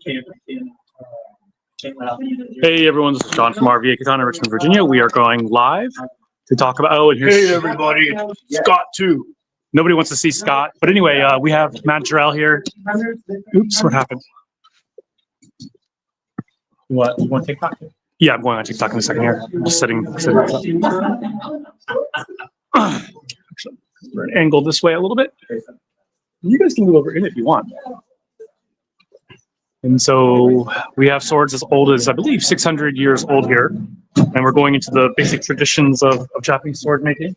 Hey everyone, this is John from RVA Katana, Richmond, Virginia. We are going live to talk about. Oh, and here's Hey everybody, Scott too. Nobody wants to see Scott, but anyway, we have Matt Jarrell here. Oops, what happened? What you want TikTok? Yeah, I'm going on TikTok in a second here. I'm just sitting. We're an angle this way a little bit. You guys can move over in if you want. And so we have swords as old as, I believe, 600 years old here. And we're going into the basic traditions of Japanese sword making.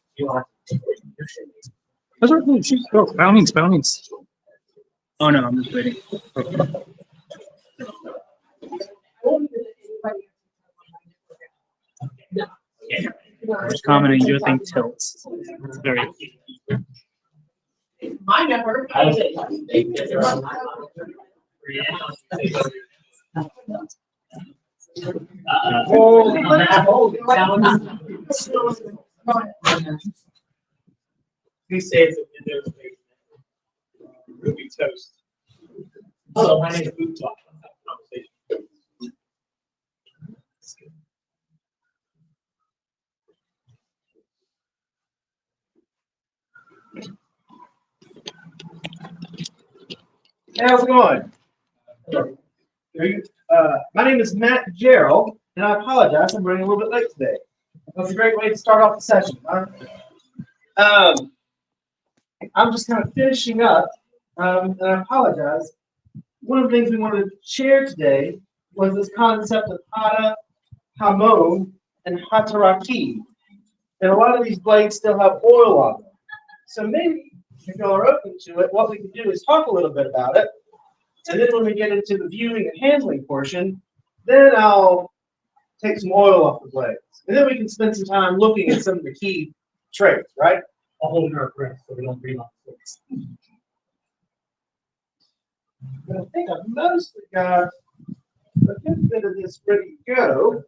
That's right. Go. By all means, by all means. Oh no, I'm just waiting. Just commenting, your thing tilts. It's very. I never. He says Ruby toast. Oh, my name is Food Talk. Hey, how's it going? My name is Matt Jarrell, and I apologize. I'm running a little bit late today. That's a great way to start off the session. I'm just kind of finishing up, and I apologize. One of the things we wanted to share today was this concept of hata, hamon, and hataraki. And a lot of these blades still have oil on them. So maybe, if y'all are open to it, what we can do is talk a little bit about it. And then when we get into the viewing and handling portion, then I'll take some oil off the blades. And then we can spend some time looking at some of the key traits, right? I'll hold our breath so we don't breathe on the floor. But I think I've mostly got a good bit of this ready to go.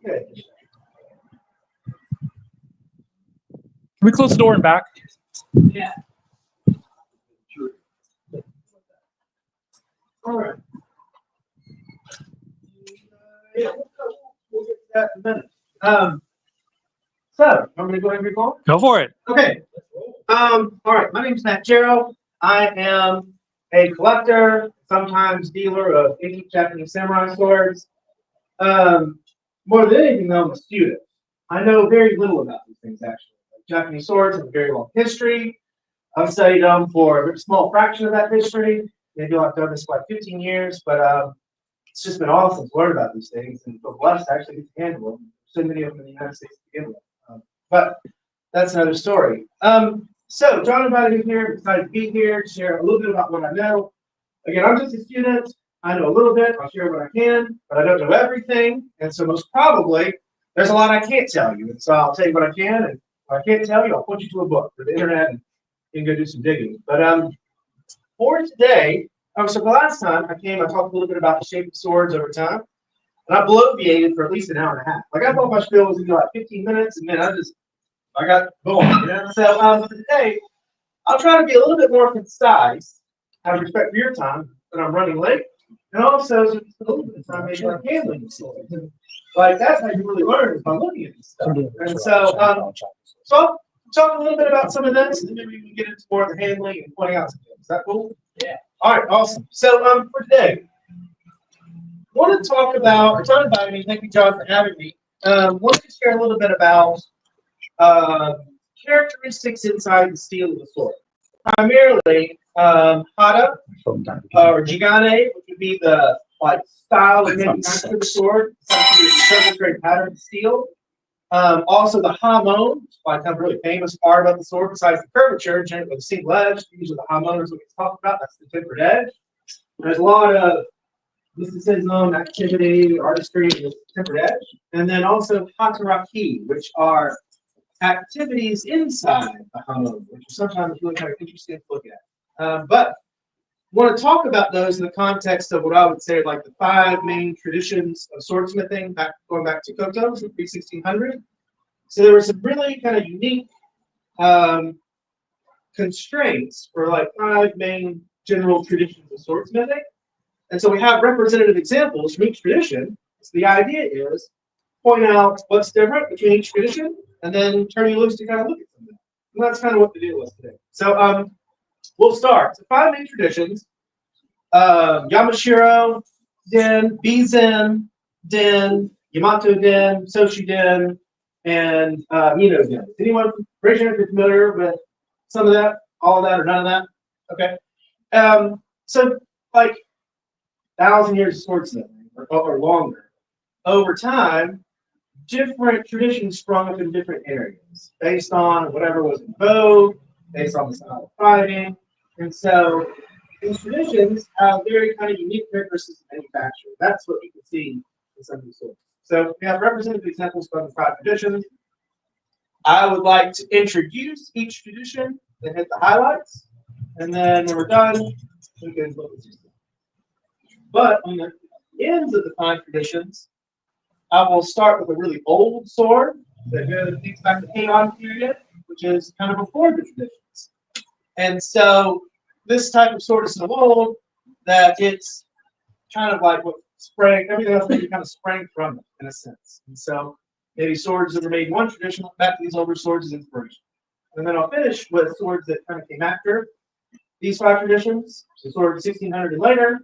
Okay. Can we close the door and back? Yeah. All right. Yeah, we'll get to that in a minute. So I'm going to go ahead and record. Go for it. Okay. All right. My name is Matt Jarrell. I am a collector, sometimes dealer of antique Japanese samurai swords. More than anything, though, I'm a student. I know very little about these things, actually. Japanese swords have a very long history. I've studied them for a very small fraction of that history. Maybe I've done this for like 15 years, but it's just been awesome to learn about these things and feel blessed to actually get to handle them. So many of them in the United States to begin with. But that's another story. So John invited me here, decided to be here, to share a little bit about what I know. Again, I'm just a student. I know a little bit. I'll share what I can, but I don't know everything. And so most probably, there's a lot I can't tell you. And so I'll tell you what I can, and what I can't tell you, I'll point you to a book or the internet, and you can go do some digging. But for today, so the last time I came, I talked a little bit about the shape of swords over time. And I bloviated for at least an hour and a half. Like I thought my spiel was gonna be like 15 minutes, and then I got going. You know? So for today, I'll try to be a little bit more concise, out of respect for your time, but I'm running late. And also, so just a little bit of time maybe like handling the swords. Like that's how you really learn is by looking at this stuff. And so, so I'll talk a little bit about some of this, and then maybe we can get into more of the handling and pointing out some things. Is that cool? Yeah. All right, awesome. So for today, I want to talk about, John invited me, thank you John for having me. Want to share a little bit about characteristics inside the steel of the sword. Primarily hata or jigane, which would be the style of making the sword, essentially the surface grade pattern of steel. Also the hamon, kind of really famous part about the sword besides the curvature, generally with a single edge. Usually the hamon is what we talk about. That's the tempered edge. There's a lot of mysticism, activity, artistry, and tempered edge. And then also hataraki, which are activities inside the hamon, which are sometimes really kind of interesting to look at. But I want to talk about those in the context of what I would say are like the 5 main traditions of swordsmithing, going back to Koto's, the pre-1600. So there were some really kind of unique constraints for like 5 main general traditions of swordsmithing. And so we have representative examples from each tradition. So the idea is point out what's different between each tradition and then turn you loose to kind of look at something. And that's kind of what the deal was today. So we'll start. So 5 main traditions. Yamashiro Den, Bizen Den, Yamato Den, Soshu Den, and Mino Den. Anyone raise your hand if you're familiar with some of that, all of that, or none of that? Okay. So like 1,000 years of swordsmithing or longer. Over time, different traditions sprung up in different areas based on whatever was in vogue, based on the style of fighting. And so these traditions have very kind of unique characteristics of manufacture. That's what you can see in some of these swords. So we have representative examples from the 5 traditions. I would like to introduce each tradition and hit the highlights. And then when we're done, we can look at these. But on the ends of the 5 traditions, I will start with a really old sword that dates back to the Heian period, which is kind of before the traditions. And so this type of sword is so old that it's kind of like what sprang, everything else maybe kind of sprang from it in a sense. And so maybe swords that were made in one tradition look back to these older swords as inspiration. And then I'll finish with swords that kind of came after these 5 traditions, so swords 1600 and later,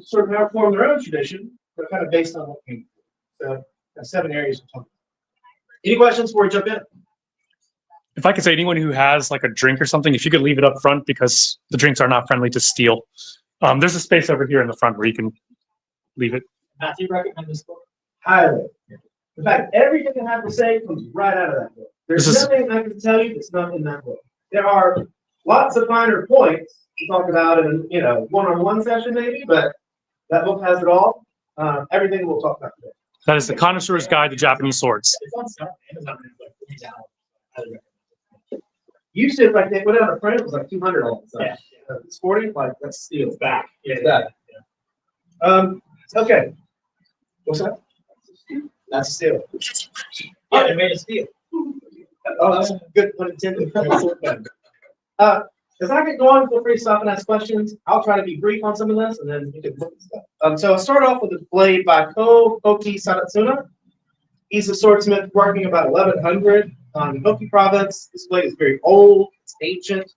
sort of now form their own tradition, but kind of based on what came before. So 7 areas to talk about. Any questions before we jump in? If I could say, anyone who has like a drink or something, if you could leave it up front because the drinks are not friendly to steal. There's a space over here in the front where you can leave it. Matthew, recommend this book? Highly. In fact, everything I have to say comes right out of that book. There's nothing I can tell you that's not in that book. There are lots of finer points to talk about in one-on-one session maybe, but that book has it all. Everything we'll talk about today. That is the Connoisseur's Guide to Japanese Swords. It's on Amazon. It's like $3. Used to, like, they put it on a print, it was like 200 all the time. Yeah. It's 40, like, that's steal. It's back. Yeah, It's back. Okay. What's that? That's a steal. Yeah, they made a steal. Oh, that's a good pun intended. As I get going, feel free to stop and ask questions. I'll try to be brief on some of this, and then you can look at stuff. So I'll start off with a blade by Koki Sadatsuna. He's a swordsmith working about 1100 on Hoki province. This blade is very old, it's ancient.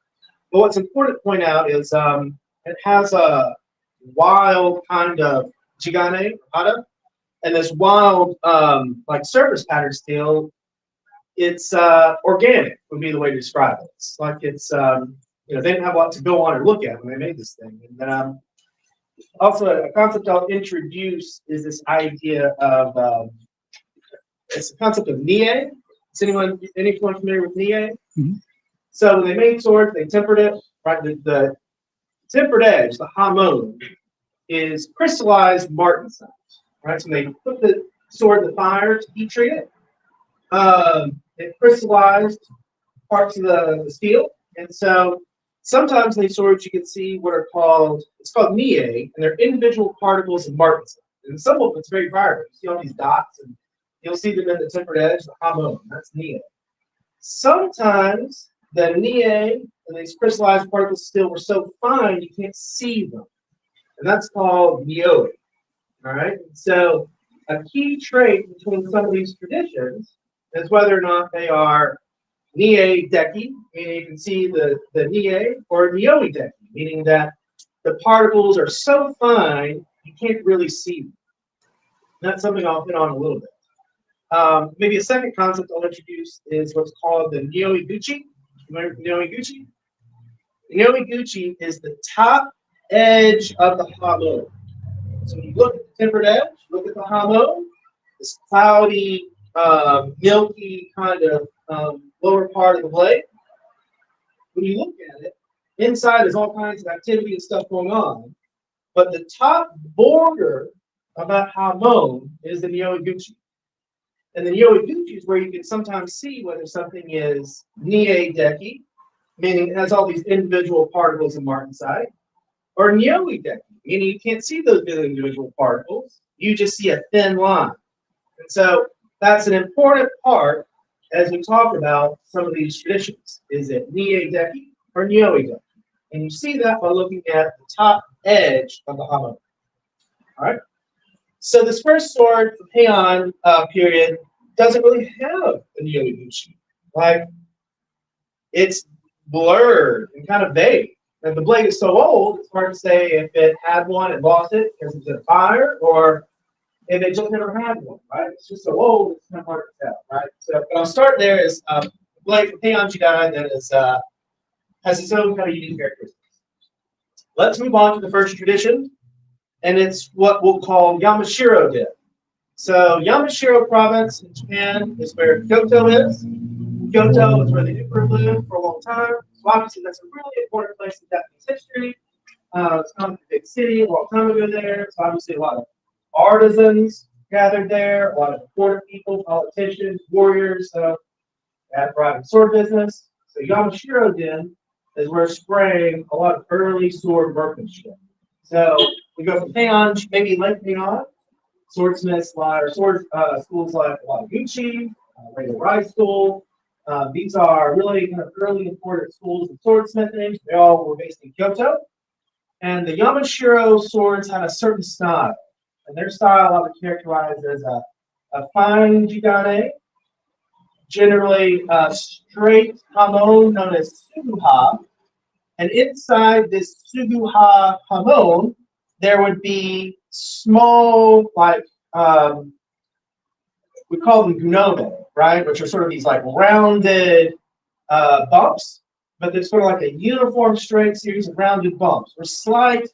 But what's important to point out is it has a wild kind of chigane, hata, and this wild like surface pattern steel. It's organic would be the way to describe it. It's like it's they didn't have a lot to go on or look at when they made this thing. And then also a concept I'll introduce is this idea of it's the concept of nie. Is anyone familiar with nie? Mm-hmm. So when they made swords, they tempered it. Right, the tempered edge, the hamon, is crystallized martensite. Right, so they put the sword in the fire to heat treat it. It crystallized parts of the steel, and so sometimes in these swords you can see what are called nie, and they're individual particles of martensite. And some of them it's very vibrant. You see all these dots, and you'll see them in the tempered edge, the hamon. That's nie. Sometimes the nie and these crystallized particles of steel were so fine you can't see them, and that's called nioi. All right. So a key trait between some of these traditions is whether or not they are nie deki, meaning you can see the nie, or nioi deki, meaning that the particles are so fine you can't really see them. That's something I'll hit on a little bit. Maybe a second concept I'll introduce is what's called the nioi guchi. Remember nioi guchi? Nioi guchi is the top edge of the hamon. So when you look at the tempered edge, look at the hamon, this cloudy, milky kind of lower part of the blade. When you look at it, inside there's all kinds of activity and stuff going on, but the top border of that hamon is the nioi-guchi. And the nioi-guchi is where you can sometimes see whether something is nie deki, meaning it has all these individual particles of martensite, or nioi deki, meaning you can't see those individual particles, you just see a thin line. And so that's an important part as we talk about some of these traditions. Is it nie-deki or nyoe-deki? And you see that by looking at the top edge of the hamon. All right. So this first sword, the Heian period, doesn't really have a nyoe-guchi. Like, it's blurred and kind of vague. And the blade is so old, it's hard to say if it had one and lost it because it's a fire, or if it just never had one, right? It's just so old, it's kind of hard to tell, right? So, but I'll start there is blade from Heian Jidai that is has its own kind of unique characteristics. Let's move on to the first tradition, and it's what we'll call Yamashiro Den. So Yamashiro province in Japan is where Kyoto is. Kyoto is where the emperor lived for a long time. So obviously that's a really important place in Japanese history. It's kind of a big city a long time ago there. So obviously a lot of artisans gathered there, a lot of important people, politicians, warriors, had a private sword business. So Yamashiro Den is where sprang a lot of early sword workmanship. So we go from Heian, maybe late Heian, swordsmiths like, or sword schools like Wataguchi, Regular Rai School. These are really kind of early important schools of swordsmithing. They all were based in Kyoto. And the Yamashiro swords had a certain style. And their style I would characterize as a fine jigane, generally straight hamon known as suguha. And inside this suguha hamon, there would be small, like, we call them gunome, right? Which are sort of these like rounded bumps, but they're sort of like a uniform straight series of rounded bumps or slight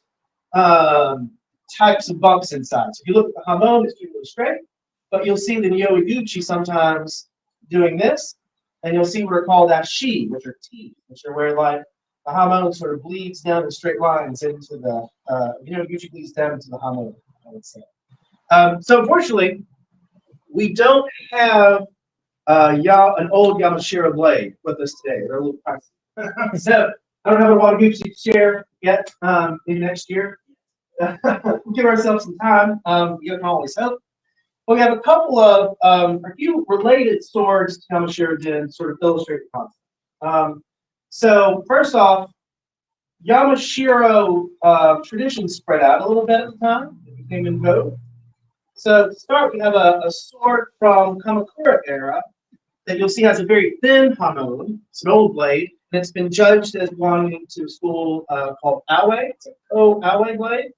types of bumps inside. So if you look at the hamon, it's really straight, but you'll see the nyoe-guchi sometimes doing this, and you'll see what are called ashi, which are teeth, which are where like the hamon sort of bleeds down in straight lines into the nyoe-guchi bleeds down into the hamon, I would say. So unfortunately, we don't have an old Yamashiro blade with us today. They're a little pricey. So I don't have a Wataguchi to share yet. Maybe next year. We'll give ourselves some time. You can always hope. But we have a couple of a few related swords to Yamashiro Den sort of illustrate the concept. So first off, Yamashiro traditions spread out a little bit at the time. It became in vogue. So to start, we have a sword from Kamakura era that you'll see has a very thin hamon. It's an old blade, and it's been judged as belonging to a school called Awe. It's a Ko-Awe blade.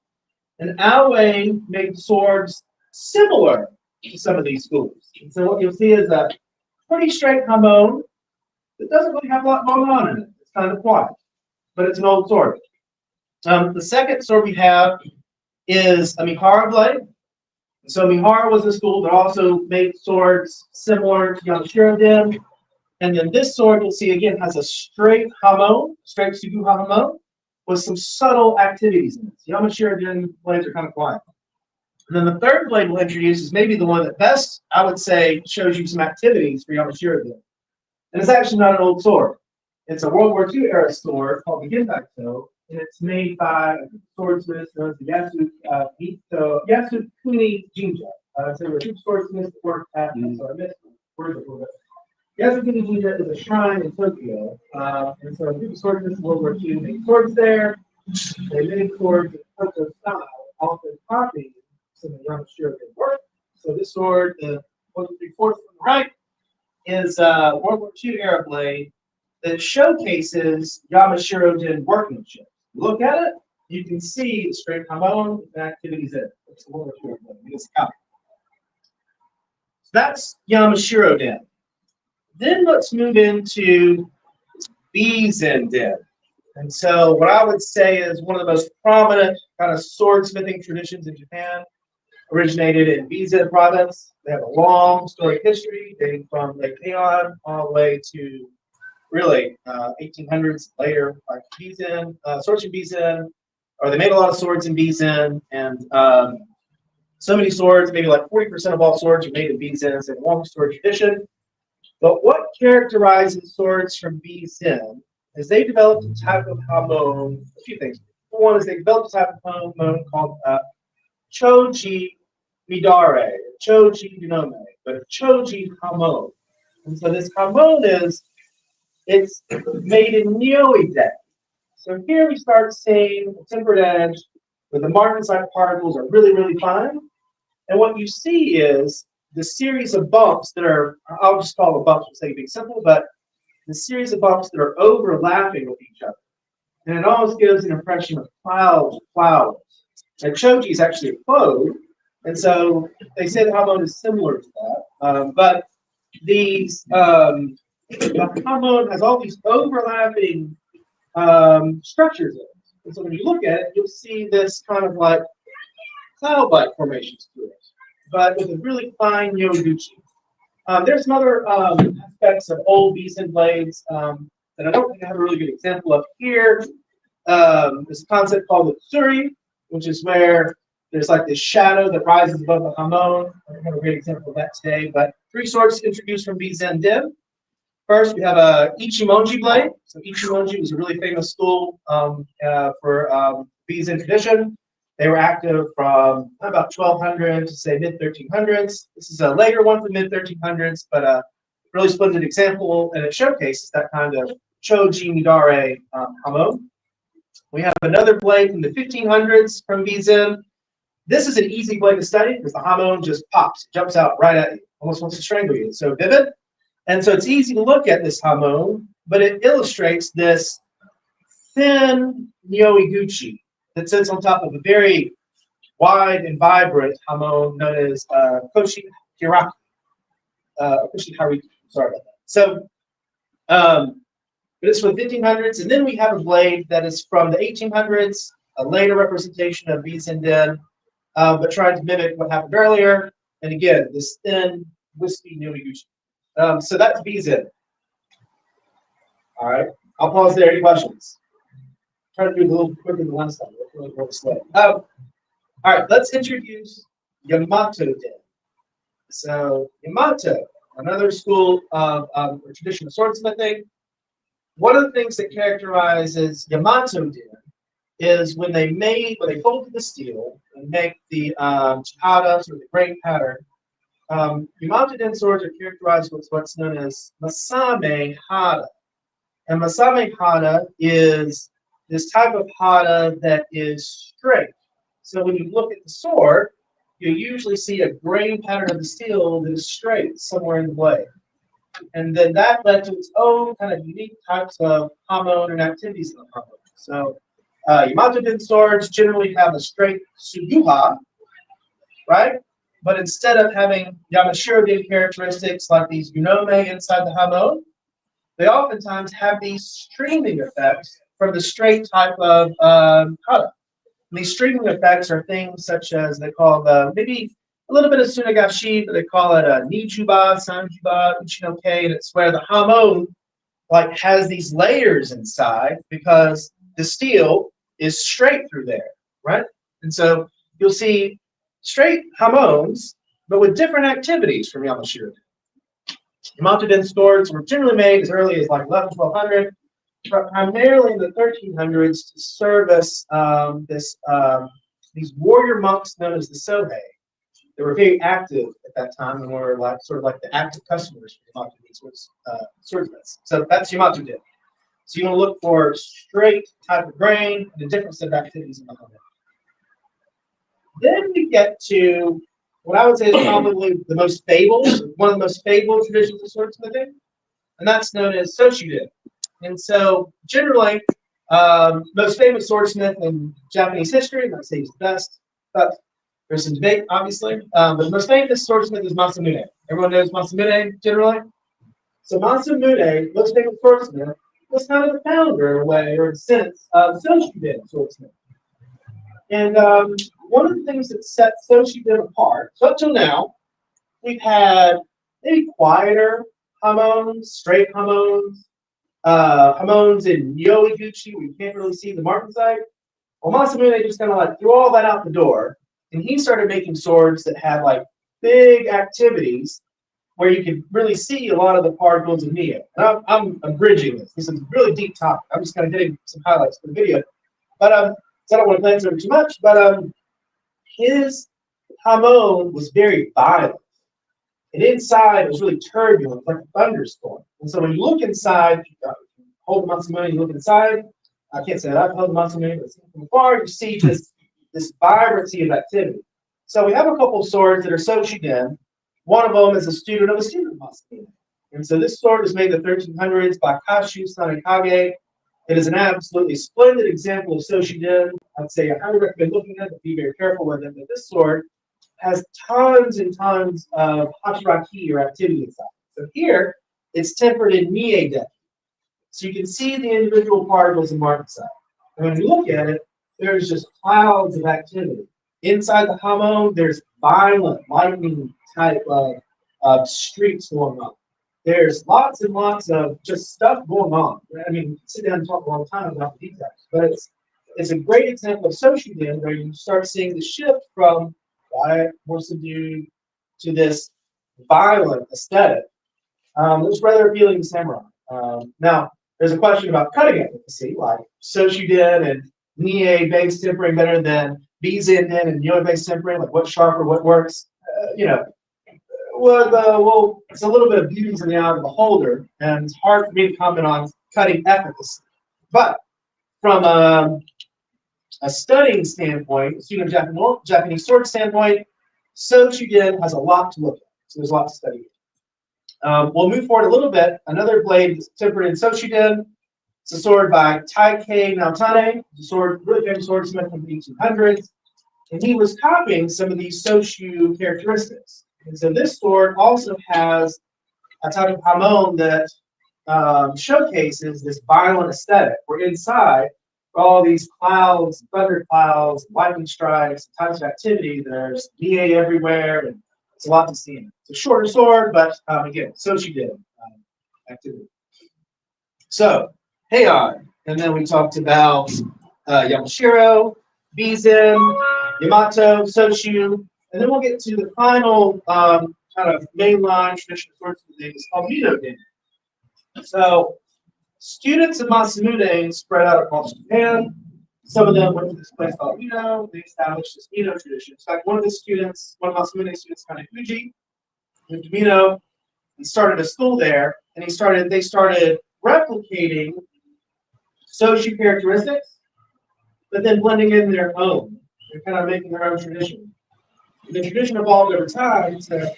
And Awe made swords similar to some of these schools. And so what you'll see is a pretty straight hamon that doesn't really have a lot going on in it. It's kind of quiet, but it's an old sword. The second sword we have is a Mihara blade. So Mihara was a school that also made swords similar to Yamashiro Den. And then this sword, you'll see again, has a straight hamon, straight suguha hamon, with some subtle activities in it. So Yamashiro Den blades are kind of quiet. And then the third blade we'll introduce is maybe the one that best, I would say, shows you some activities for Yamashiro Den. And it's actually not an old sword. It's a World War II era sword called the Gendakuto, and it's made by a swordsmith known as Yasukuni Jinja. So there were two swordsmiths that worked at so I missed the word a little bit. Yasukuni Jinja is a shrine in Tokyo, and so a group of swordsmiths in World War II made swords there. They made swords in Tokyo style, often copying some of the Yamashiro Den work. So this sword, the 1 3/4 from the right, is a World War II era blade that showcases Yamashiro Den workmanship. Look at it, you can see the straight hamon and activities in it. It's a World War II blade. It's a copy. So that's Yamashiro Den. Then let's move into Bizen Den. And so what I would say is one of the most prominent kind of swordsmithing traditions in Japan originated in Bizen province. They have a long storied history dating from late Heian all the way to really 1800s later, like Bizen, swords in Bizen, or they made a lot of swords in Bizen, and so many swords, maybe like 40% of all swords are made in Bizen. It's a long storied tradition. But what characterizes swords from Bizen is they developed a type of hamon, a few things. One is they developed a type of hamon called choji midare, choji gunome, but choji hamon. And so this hamon it's made in Nyoide. So here we start seeing a tempered edge where the martensite particles are really, really fine. And what you see is the series of bumps that are, I'll just call them bumps for sake of being simple, but the series of bumps that are overlapping with each other. And it almost gives an impression of clouds, clouds. And choji is actually a cloud, and so they say the hamon is similar to that. But these, the hamon has all these overlapping structures in it. And so when you look at it, you'll see this kind of like cloud-like formations to it, but with a really fine yoguchi. There's some other aspects of old Bizen blades that I don't think I have a really good example of here. This concept called the tsuri, which is where there's like this shadow that rises above the hamon. I don't have a great example of that today, but 3 swords introduced from Bizen Dim. First, we have a ichimonji blade. So ichimonji was a really famous school for Bizen tradition. They were active from about 1200 to say mid 1300s. This is a later one from mid 1300s, but a really splendid example, and it showcases that kind of choji midare hamon. We have another blade from the 1500s from Bizen. This is an easy blade to study because the hamon just pops, jumps out right at you, almost wants to strangle you. It's so vivid. And so it's easy to look at this hamon, but it illustrates this thin nyoiguchi that sits on top of a very wide and vibrant hamon known as koshi hiraki. Koshi hariki, sorry about that. So, but it's from the 1500s, and then we have a blade that is from the 1800s, a later representation of Bizen Den, but trying to mimic what happened earlier. And again, this thin, wispy nyoiguchi. So that's Bizen. All right, I'll pause there. Any questions? Try to do it a little quicker than last time. Really slow. All right, let's introduce Yamato Den. So Yamato, another school of traditional swordsmithing. One of the things that characterizes Yamato Den is when they folded the steel and make the chihadas or the grain pattern. Yamato Den swords are characterized with what's known as masame hada. And masame hada is this type of hada that is straight. So when you look at the sword, you usually see a grain pattern of the steel that is straight somewhere in the blade. And then that led to its own kind of unique types of hamon and activities in the hamon. So Yamato Den swords generally have a straight suyuha, right? But instead of having Yamashiro Den characteristics like these yunome inside the hamon, they oftentimes have these streaming effects from the straight type of hada. These streaming effects are things such as they call maybe a little bit of sunagashi, but they call it a nijuba, sanjuba, uchinoke, and it's where the hamon like has these layers inside because the steel is straight through there, right? And so you'll see straight hamons, but with different activities from Yamashiro. Yamato Den swords were generally made as early as like 11, 1200, but primarily in the 1300s to service these warrior monks known as the Sohei. They were very active at that time and were like sort of like the active customers for Yamato Den swordsmiths. So that's Yamato Den. So you want to look for straight type of grain and a different set of activities in the hamon. Then we get to what I would say is probably the most fabled, one of the most fabled traditions of swordsmithing, and that's known as Soshu Den. And so generally, most famous swordsmith in Japanese history, not say he's the best, but there's some debate, obviously. But the most famous swordsmith is Masamune. Everyone knows Masamune generally. So Masamune, most famous swordsmith, was kind of the founder in a way, or in a sense, of Soshu Den swordsmith. And one of the things that sets Soshu Den apart, so up till now, we've had maybe quieter hamons, straight hamons, hamons in Yoiguchi, where you can't really see the martensite. Well, Masamune just kind of like threw all that out the door, and he started making swords that had like big activities where you could really see a lot of the particles of Neo. And I'm bridging this. This is a really deep topic. I'm just kind of hitting some highlights for the video. But so I don't want to glance over too much, but his hamon was very violent. And inside, it was really turbulent, like a thunderstorm. And so when you look inside, hold the Matsumune, you look inside. I can't say that I've held the Matsumune, but from afar, you see this vibrancy of activity. So we have a couple of swords that are Soshiden. One of them is a student of Matsumune. And so this sword was made in the 1300s by Kashu Sanekage. It is an absolutely splendid example of Soshiden. I'd say I highly recommend looking at it, but be very careful with it. But this sword has tons and tons of hachiraki or activity inside. So here, it's tempered in Nie deki. So you can see the individual particles and marks inside. And when you look at it, there's just clouds of activity. Inside the hamon, there's violent lightning type of streaks going on. There's lots and lots of just stuff going on. I mean, you can sit down and talk a long time about the details, but it's a great example of Soshiden where you start seeing the shift from quiet, more subdued, to this violent aesthetic. It's rather appealing to samurai. Now, there's a question about cutting efficacy, like Soshiden and Nie base tempering better than Bizen and Yoi base tempering, like what's sharper, what works. Well, it's a little bit of beauty's in the eye of the beholder, and it's hard for me to comment on cutting efficacy. But from a studying standpoint, Japanese sword standpoint, Soshiden has a lot to look at. So there's a lot to study. We'll move forward a little bit. Another blade is tempered in Soshiden. It's a sword by Taikei Naotane, really famous swordsman from the 1800s. And he was copying some of these Soshu characteristics. And so this sword also has a type of hamon that showcases this violent aesthetic, where inside are all these clouds, thunder clouds, lightning strikes, types of activity. There's Nie everywhere, and it's a lot to see. It's a shorter sword, but again, Soshiden activity. So, Heian, and then we talked about Yamashiro, Bizen, Yamato, Soshu, and then we'll get to the final kind of mainline traditional swordsman thing. It's called Mino. So, students of Masamune spread out across Japan. Some of them went to this place called Mino. They established this Mino tradition. In fact, one of Masamune's students, Kanekuji, went to Mino and started a school there. And they started replicating Soshu characteristics, but then blending in their own. They're kind of making their own tradition. And the tradition evolved over time to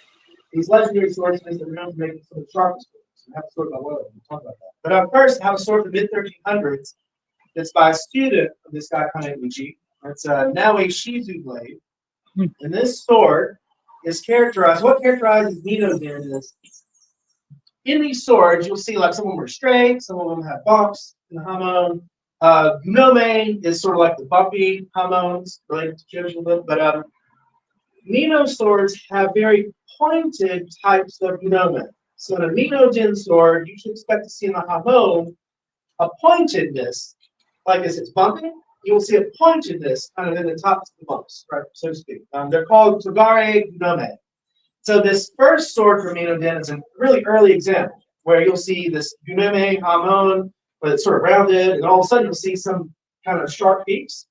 these legendary swordsmen that were known for making some of the sharpest swords. I have a sword by We'll talk about that. But first, I have a sword from the mid-1300s that's by a student of this guy, Kanekuji. It's a Naoi Shizu blade. And this sword is characterized. What characterizes Mino Den is in these swords, you'll see like some of them are straight, some of them have bumps in the hamon. Gunome is sort of like the bumpy hamons related to Kyoshin a little bit, but Mino swords have very pointed types of gunome. So in a Mino Den sword, you should expect to see in the hamon a pointedness, like as it's bumping, you will see a pointedness kind of in the tops of the bumps, right, so to speak. They're called Togare Gunome. So this first sword from Mino Den is a really early example where you'll see this Gunome hamon, but it's sort of rounded, and all of a sudden you'll see some kind of sharp peaks.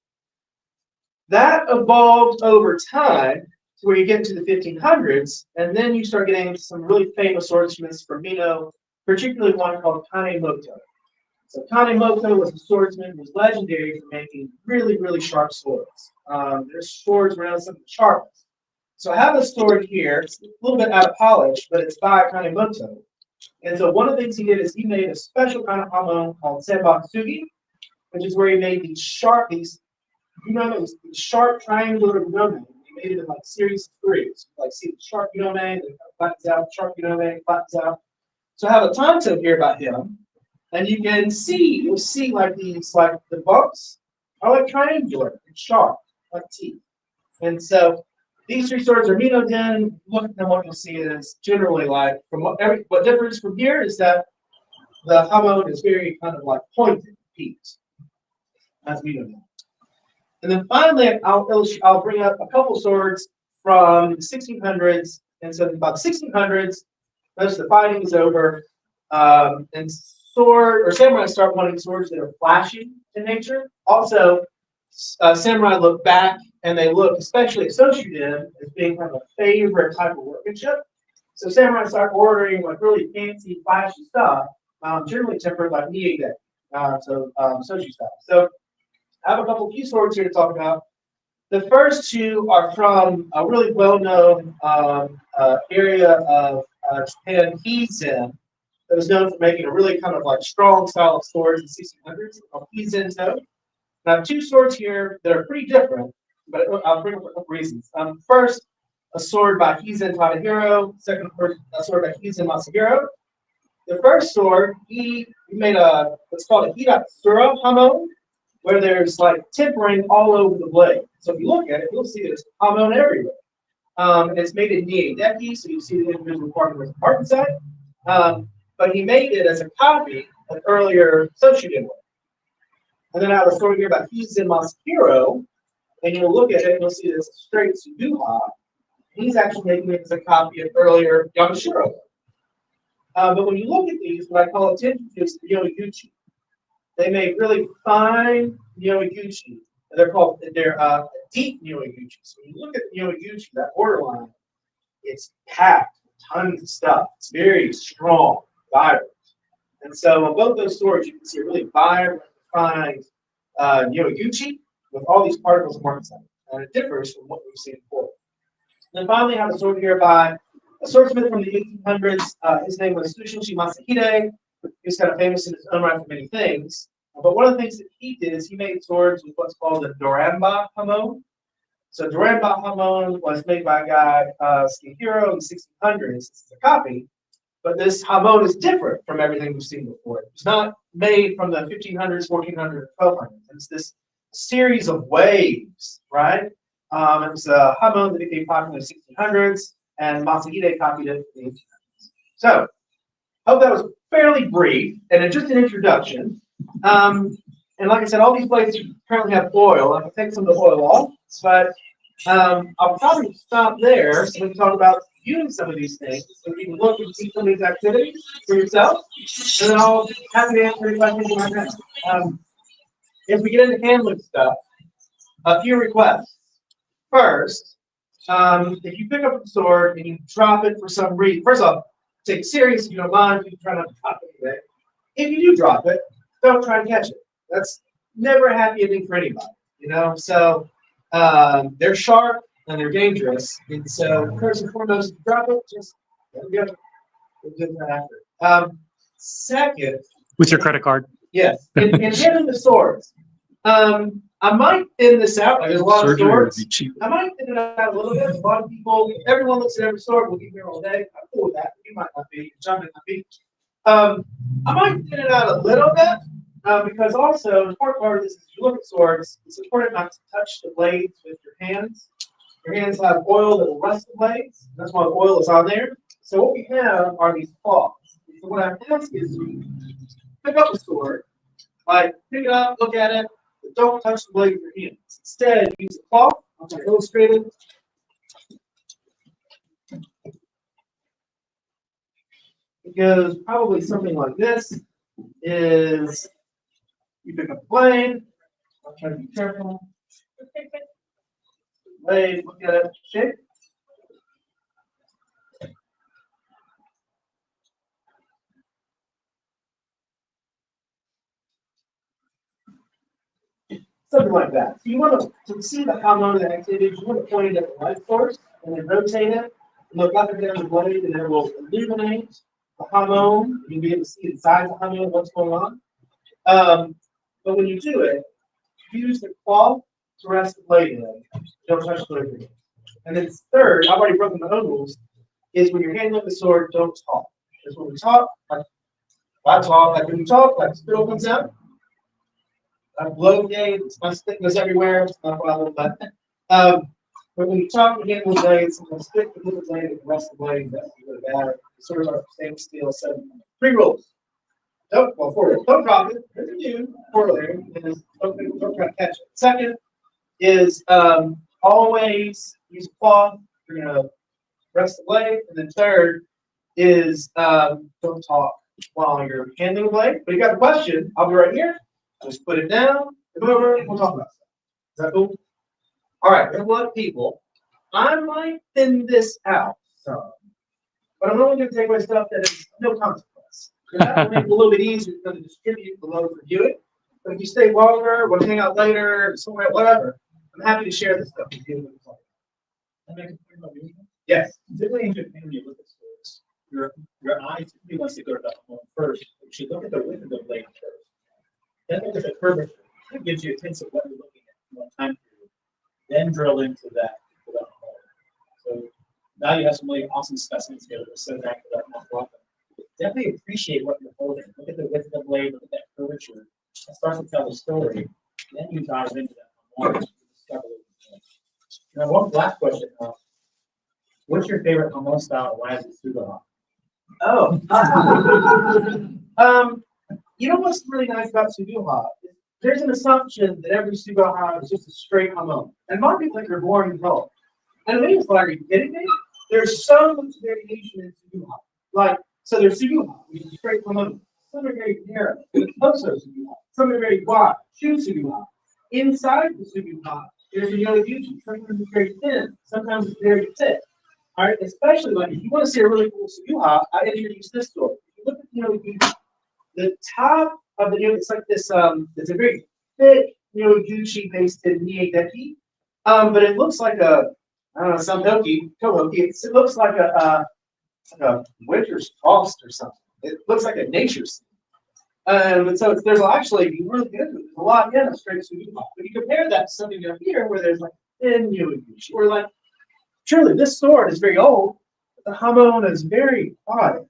That evolved over time to where you get to the 1500s, and then you start getting some really famous swordsmen from Mino, particularly one called Kanemoto. So Kanemoto was a swordsman who was legendary for making really, really sharp swords. There's swords around some of the sharpest. So I have a sword here. It's a little bit out of polish, but it's by Kanemoto. And so one of the things he did is he made a special kind of hamon called senbaksugi, which is where he made these sharp triangular gunome. He made it in like series of threes. Like see the sharp gunome, then it flattens out, sharp gunome, flattens out. So I have a tanto here about him, and you'll see like these, like the bumps are like triangular and sharp, like teeth. And so these three swords are Mino Den. Look at them, what you'll see is generally like what differs from here is that the hamon is very kind of like pointed peaks. That's Mino Den. And then finally, I'll bring up a couple swords from the 1600s. And so about the 1600s, most of the fighting is over, and samurai start wanting swords that are flashy in nature. Also, samurai look back and they look, especially at Soshiden, as being kind of a favorite type of workmanship. So samurai start ordering like really fancy, flashy stuff, generally tempered like anitique, Soshu style. So I have a couple key swords here to talk about. The first two are from a really well-known area of Japan, Bizen, that was known for making a really kind of like strong style of swords in the 1600s called Bizen. I have two swords here that are pretty different, but I'll bring up a couple reasons. First, a sword by Bizen Tadahiro. Second, a sword by Bizen Masahiro. The first sword, he made what's called a Hiratsura hamon, where there's like tempering all over the blade. So if you look at it, you'll see there's hamon everywhere. And it's made in Niedeki, so you see the individual part with the part inside. But he made it as a copy of earlier Soshu did one. And then I have a story here about Bizen Masahiro, and you'll look at it and you'll see this straight Tsuduha. He's actually making it as a copy of earlier Yamashiro. But when you look at these, what I call attention to is the Yoiguchi. They make really fine Yoiguchi. They're deep Yoiguchi. So when you look at the Yoiguchi, that borderline, it's packed with tons of stuff. It's very strong, vibrant. And so on both those swords, you can see a really vibrant, refined Yoiguchi with all these particles of marcasite. And it differs from what we've seen before. And then finally, I have a sword here by a swordsmith from the 1800s. His name was Soshu Masahide. He's kind of famous in his own right for many things. But one of the things that he did is he made swords with what's called the Doramba hamon. So Doramba hamon was made by a guy, Skihiro, in the 1600s. This is a copy. But this hamon is different from everything we've seen before. It's not made from the 1500s, 1400s, 1200s. It's this series of waves, right? It was a hamon that became popular in the 1600s, and Masahide copied it in the 1800s. So, I hope that was fairly brief and just an introduction. And like I said, all these blades currently have oil. I'm going to take some of the oil off, but I'll probably stop there so we can talk about using some of these things so you can look and see some of these activities for yourself. And then I'll be happy to answer any questions you might have. If we get into handling stuff, a few requests. First, if you pick up a sword and you drop it for some reason, first off, take it serious if you don't mind. You can try not to drop it today. If you do drop it, don't try to catch it. That's never a happy ending for anybody, So they're sharp and they're dangerous. And so first and foremost, if you drop it, just let it go. We'll do that after. Second, With your credit card. yes, in handling the swords, I might thin this out. Like there's a lot of swords. I might thin it out a little bit. A lot of people, everyone looks at every sword. We'll be here all day. I'm cool with that. You might not be. John might not be. I might thin it out a little bit because also the important part of this is if you look at swords, it's important not to touch the blades with your hands. Your hands have oil that will rust the blades. That's why the oil is on there. So what we have are these claws. So what I ask is you pick up a sword, like pick it up, look at it, but don't touch the blade with your hands. Instead, use a claw. I'm going to illustrate it. It goes probably something like this. Is you pick up the blade. I'll try to be careful. Blade, look at it, shake. Something like that. So you want to see the hamon of the activity, you want to point it at the light source and then rotate it. Look up and down the blade and it will illuminate the hamon. You'll be able to see inside the hamon what's going on. But when you do it, use the claw to rest the blade in. Don't touch the blade. And then third, I've already broken my own rules, is when you're handling the sword, don't talk. Because when we talk, like when we talk, like spittle comes out. I blow games, my stick goes everywhere, it's not a problem, but when you talk and handle the blades, I'm going to stick the little blade and the rest of the blade, that's really bad. Sort of like stainless steel. So 3 rules. Don't drop it. If you do, 4 there, is don't try to catch it. Second is always use a claw. You're going to rest the blade. And then third is don't talk while you're handling the blade. But if you got a question, I'll be right here. Just put it down, come over, and we'll talk about stuff. Is that cool? All right, there's a lot of people. I might thin this out some. but I'm only going to take away stuff that is no consequence. Because that will make it a little bit easier to distribute the load for viewing. But if you stay longer, want to hang out later, somewhere, whatever, I'm happy to share this stuff with you. Yes. Typically in Japan, when you look at stores, your eye typically wants to go to the home first. You should look at the width of the blade first. Then look at the curvature. That gives you a sense of what you're looking at in one time period. Then drill into that for the home. So now you have some really awesome specimens here that are so back to that not welcome. Definitely appreciate what you're holding. Look at the width of the blade, look at that curvature. It starts to tell the story. Then you dive into that more to discover what you're doing. Now, one last question. What's your favorite Hamon style? Why is it Sugaha? Oh. You know what's really nice about Sugaha? There's an assumption that every Sugaha is just a straight Hamon. And a lot of people think they're boring as hell. And me, it's like, are you kidding me? There's so much variation in Sugaha. Like, so there's Sugaha, which is straight Hamon. Some are very narrow, also Sugaha. Some are very wide, shoe Sugaha. Inside the Sugaha, there's a Yoneguchi. Sometimes it's very thin, sometimes it's very thick. All right, especially like if you want to see a really cool Sugaha, I introduce this story. If you look at the Yoneguchi, the top of the it's like this. It's a very thick Yoneguchi based in Niigeki, but it looks like a I don't know Sandoki, Tohoki. It looks like a winter's frost or something. It looks like a nature scene. And so there's actually you really good. There's a lot in a straight Sugaha. But you compare that to something down here where there's like thin Yoneguchi, or like truly this sword is very old. But the Hamon is very fine.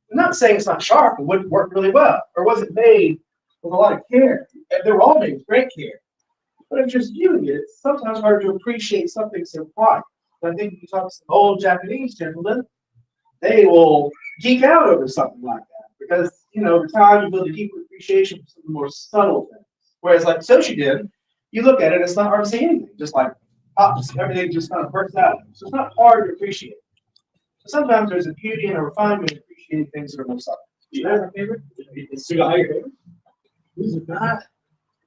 I'm not saying it's not sharp, it wouldn't work really well, or wasn't made with a lot of care. They were all made with great care. But if you're just viewing it, it's sometimes hard to appreciate something so fine. I think if you talk to some old Japanese gentlemen, they will geek out over something like that. Because, over time you build a deeper appreciation for some of the more subtle things. Whereas like Soshu did, you look at it, it's not hard to see anything. Just like pops, everything just kind of bursts out. So it's not hard to appreciate. Sometimes there's a beauty and a refinement of appreciating things that are more subtle. Do you have a favorite? Is Sugaha your favorite? Who's it not?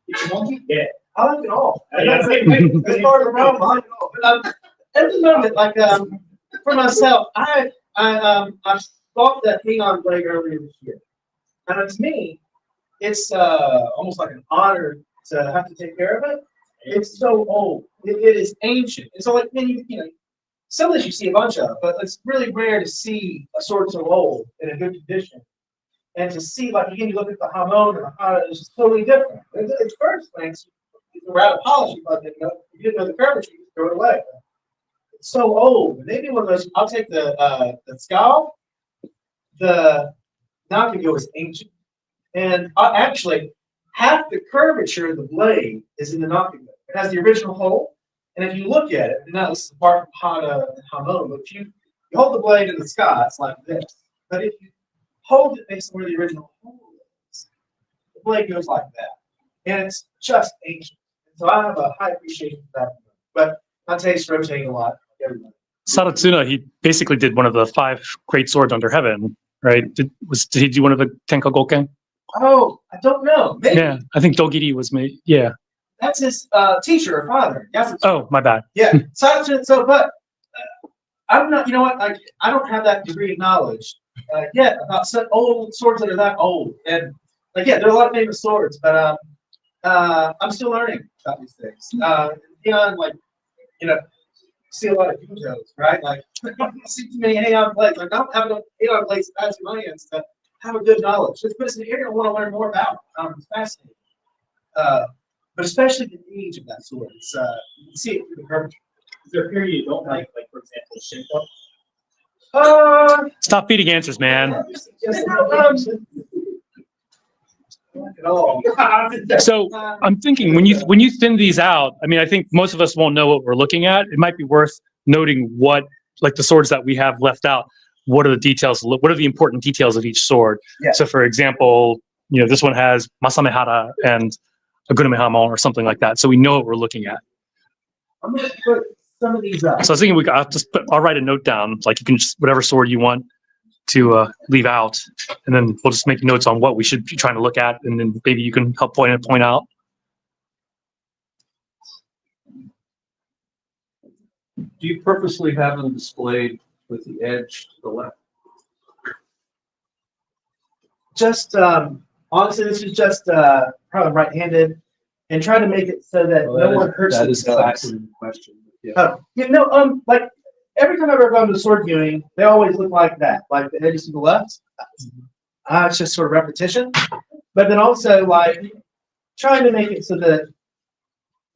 It's monkey? Yeah. I like it all. Yeah. As far as the realm, I like it all. But at the moment, like for myself, I bought that Neon blade earlier this year, and to me, it's almost like an honor to have to take care of it. It's so old. It is ancient. And so, like, some of this you see a bunch of, but it's really rare to see a sword so old in a good condition. And to see, like, again, you look at the Hamon and the Hana, it's just totally different. At first glance, it's rather polished, but if you didn't know the curvature, you just throw it away. It's so old. Maybe one of those, I'll take the Scowl. The Nakago is ancient. And actually, half the curvature of the blade is in the Nakago. It has the original hole. And if you look at it, and now this is apart from Hana and Hamon, but if you hold the blade in the sky, it's like this. But if you hold it based on where the original hole is, the blade goes like that. And it's just ancient. And so I have a high appreciation for that. But my taste rotating a lot. Everybody. Sadatsuna, he basically did one of the 5 great swords under heaven, right? Did he do one of the Tenka Goken? Oh, I don't know. Maybe. Yeah, I think Dogiri was made. Yeah. That's his teacher or father. Yes. Oh, my bad. Yeah. So, but I'm not. You know what? Like, I don't have that degree of knowledge yet about some old swords that are that old. And like, yeah, there are a lot of famous swords, but I'm still learning about these things. Beyond, like, see a lot of Jujos, right? Like, I don't see too many Aeon blades. Like, I don't have enough Aeon blades to pass through my hands to have a good knowledge. Just put us in here and want to learn more about. It's fascinating. But especially the age of that sword. It's you can see it through the curvature. Is there a period you don't like for example, Shinto? Stop feeding answers, man. Not at all. So I'm thinking when you thin these out, I mean, I think most of us won't know what we're looking at. It might be worth noting what, like the swords that we have left out, what are the details? What are the important details of each sword? Yeah. So, for example, this one has Masamehara and a Gunamehamon or something like that. So we know what we're looking at. I'm going to put some of these up. So I was thinking I'll write a note down, like you can just, whatever sword you want to leave out, and then we'll just make notes on what we should be trying to look at, and then maybe you can help point out. Do you purposely have them displayed with the edge to the left. Just honestly, this is just probably right-handed, and try to make it so that no one hurts That is themselves. exactly the question. Yeah. Like every time I've ever gone to sword viewing, they always look like that, like the edges to the left. It's just sort of repetition. But then also like trying to make it so that,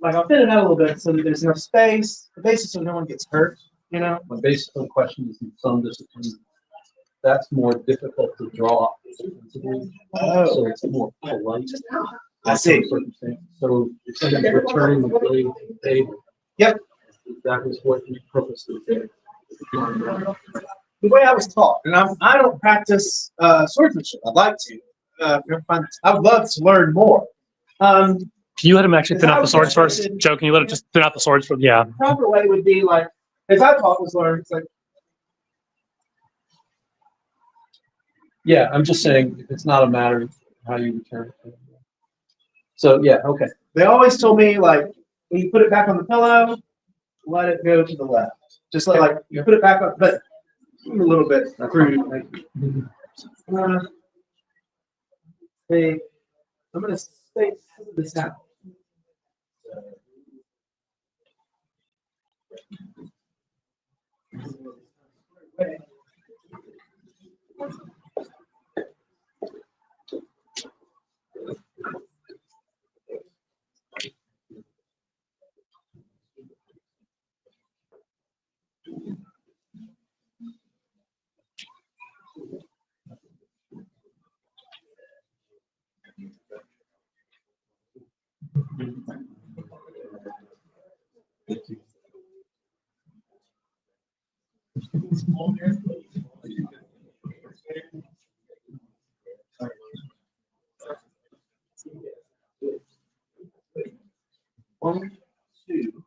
like I'll thin it out a little bit so that there's enough space, basically so no one gets hurt, you know? My basic question is in some disciplines, that's more difficult to draw. So it's more polite. I see. So it's like returning the blade to the table. Yep. That was what the purpose of it. The way I was taught, and I don't practice swordsmanship. I'd like to. I would love to learn more. Can you let him actually thin out the swords first? Joe, can you let him just thin out the swords for, yeah. The proper way would be like, as I taught was learn, it's like, Yeah, I'm just saying it's not a matter of how you return it. So yeah, okay. they always told me like, when you put it back on the pillow, let it go to the left. Just like you put it back on, but a little bit crude. Like, see, I'm gonna say this out. One, two.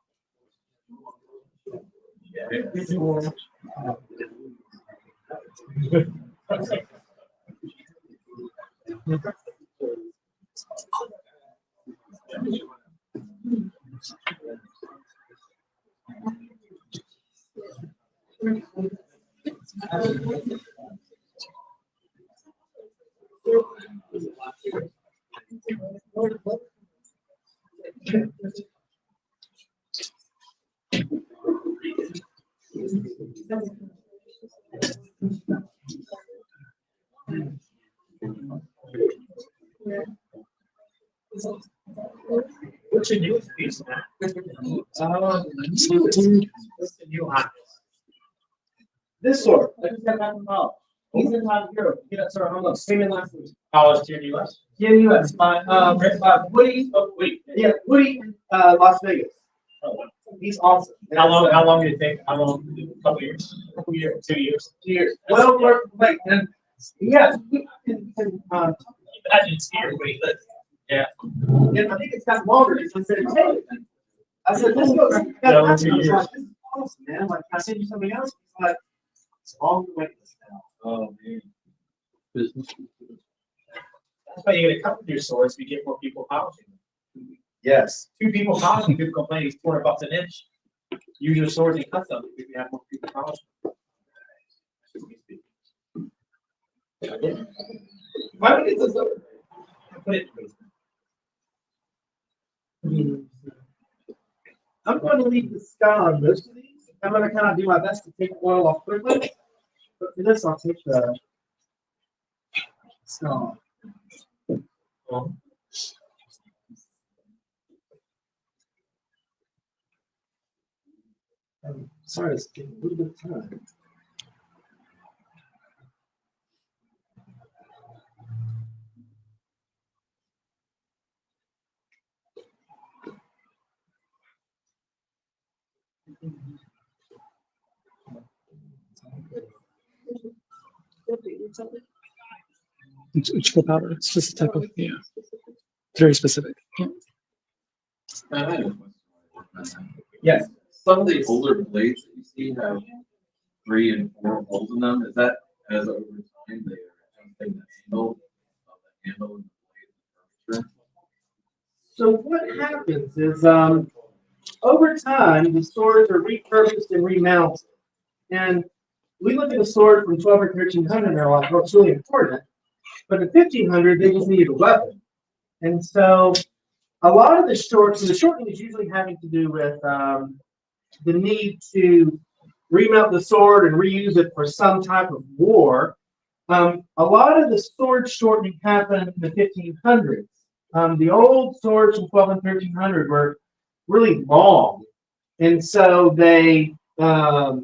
What's your newest piece, man? What's the new hot? This sword, I just got back from college. He's in Europe. He got started almost came in last week. College to the US? Yeah, US. By Woody. Oh, wait. Yeah, Woody in Las Vegas. Oh, wow. He's awesome. How long did it take? How long? A couple years? 2 years? 2 years. Well, like, and yeah, I didn't see everybody, but yeah. and I think it's got longer. I said, hey, let's go. No, 2 years. This is awesome, man. Like, can I send you something else? He's like, it's a long wait list now. Oh, man. Business. That's why you get a couple of your swords, you get more people polishing them. Yes. 2 people polishing, people complain it's $400 an inch. Use your swords and cut them if you have more people polishing. Why don't you get this over? Put it in. I'm going to leave the sky on most of these. I'm going to kind of do my best to take the oil off quickly. But for this, I'll take the sky. I'm sorry, it's getting a little bit of time. It's Uchico powder. It's just a type of, yeah. It's very specific. Yeah. Yes. Some of the older blades that you see have 3 and 4 holes in them. Is that as over time they are adjusting the angle of the handle and the blade? So what happens is, over time, the swords are repurposed and remounted. And we look at a sword from 12 or 1300, and they're like, oh, it's really important. But in 1500, they just needed a weapon. And so a lot of the shortening is usually having to do with the need to remount the sword and reuse it for some type of war. A lot of the sword shortening happened in the 1500s. The old swords from 12 and 1300 were really long. And so they by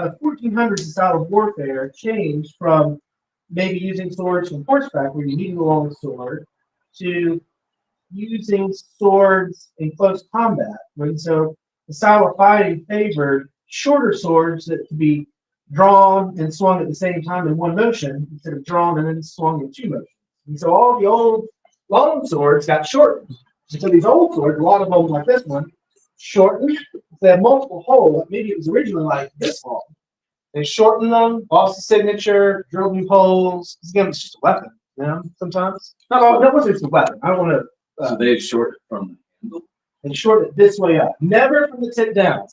the 1400s, the style of warfare changed from maybe using swords from horseback, where you need a long sword, to using swords in close combat. And so the style of fighting favored shorter swords that could be drawn and swung at the same time in one motion, instead of drawn and then swung in two motions. And so all the old long swords got shortened. And so these old swords, a lot of them like this one, shortened. They have multiple holes. Maybe it was originally like this long. They shortened them, lost the signature, drilled new holes. Again, it's just a weapon, you know, sometimes. No, that wasn't just a weapon. I don't want to. So they short from the handle? And short it this way up. Never from the tip down.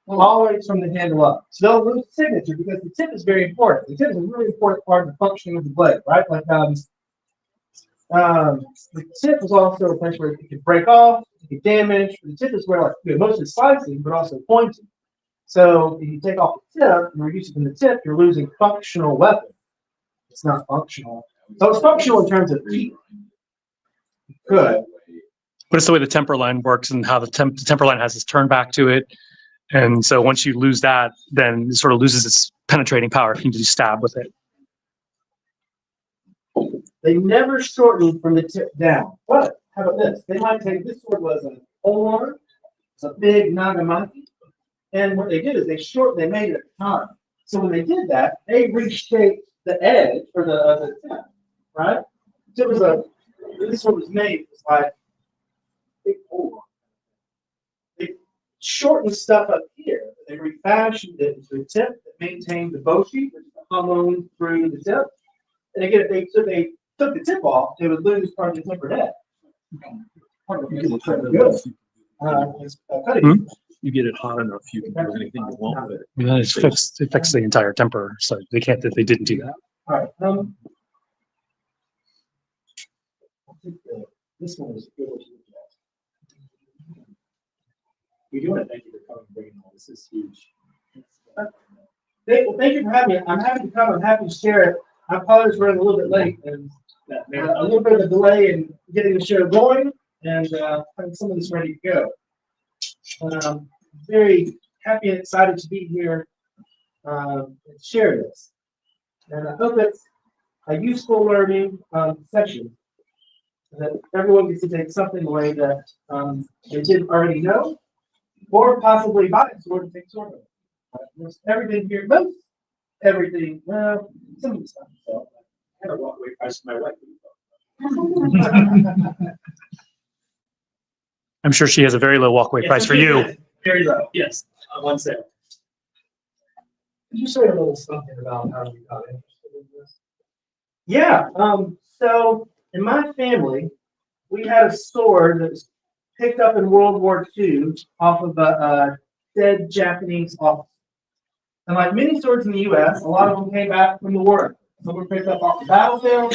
Always from the handle up. So they'll lose the signature because the tip is very important. The tip is a really important part of the functioning of the blade, right? Like the tip is also a place where it can break off, it can damage. The tip is where, like, mostly slicing, but also pointing. So if you take off the tip and reduce it from the tip, you're losing functional weapon. It's not functional. So it's functional in terms of heat. Good. But it's the way the temper line works and how the temper line has its turn back to it. And so once you lose that, then it sort of loses its penetrating power if you do stab with it. They never shortened from the tip down. But how about this? They might take this sword was an polearm, it's a big nagamaki. And what they did is they made it a time. So when they did that, they reshaped the edge or the tip, right? So it was this one was made, it was like big polearm. They shortened stuff up here. They refashioned it into a tip that maintained the bow sheath, which hung on through the tip. And again, if they took the tip off, they would lose part of the tempered edge. You get it hot enough, you can do anything you want with it. Yeah, it fixed the entire temper, so they can't. They didn't do that. All right. I think this one is a good one to look at. We do want to thank you for coming and bringing all this. This is huge. Thank you for having me. I'm happy to come. I'm happy to share it. I apologize for running a little bit late and a little bit of a delay in getting the show going and having some of this ready to go. I'm very happy and excited to be here and share this. And I hope it's a useful learning session that everyone gets to take something away that they didn't already know, or possibly buy a sword and take sword of. Most everything here, most everything, some of the stuff. So I had a walk away price for my wife. I'm sure she has a very low walkaway price for you. Very low, yes, on one sale. Could you say a little something about how you got interested in this? Yeah. So in my family, we had a sword that was picked up in World War II off of a dead Japanese officer. And like many swords in the U.S., a lot of them came back from the war. Some were picked up off the battlefield.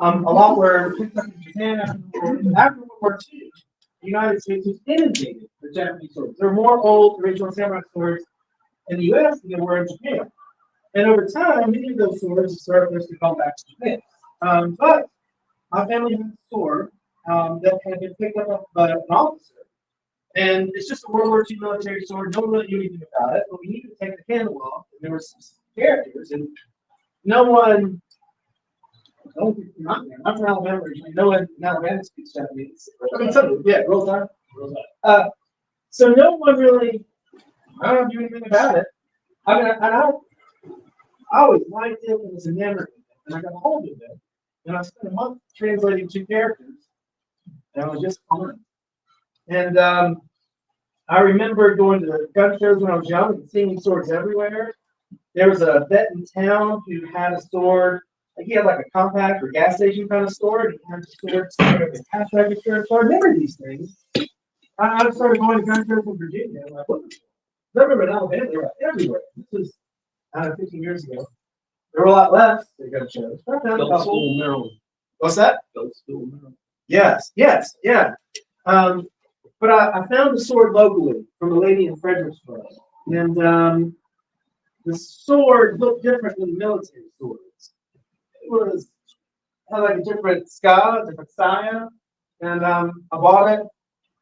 A lot were picked up in Japan after World War II. The United States was inundated with Japanese swords. There were more old original samurai swords in the U.S. than there were in Japan. And over time, many of those swords surfaced to come back to Japan. But my family had a sword that had been picked up by an officer. And it's just a World War II military sword. No one really knew anything about it. But we needed to take the handle off. And there were some characters. And no one, I'm from Alabama originally. No one in Alabama speaks Japanese. I mean, some, yeah, Roll Tide. So no one really, I don't do anything about it. I mean, I always liked it and was enamored with it. And I got a hold of it. And I spent a month translating 2 characters. And it was just fun. And I remember going to the gun shows when I was young and seeing swords everywhere. There was a vet in town who had a sword. Like he had like a compact or gas station kind of sword. He had a sword sort of a cash register. So I remember these things. I started going to gun shows in Virginia. I'm like, what? I remember in Alabama, they were everywhere. This was, 15 years ago. There were a lot less. They got shows. I found a couple. School, Maryland. What's that? School, Maryland. Yes, yeah. But I found a sword locally from a lady in Fredericksburg. And the sword looked different than military swords. It had like a different scar, different style. And I bought it.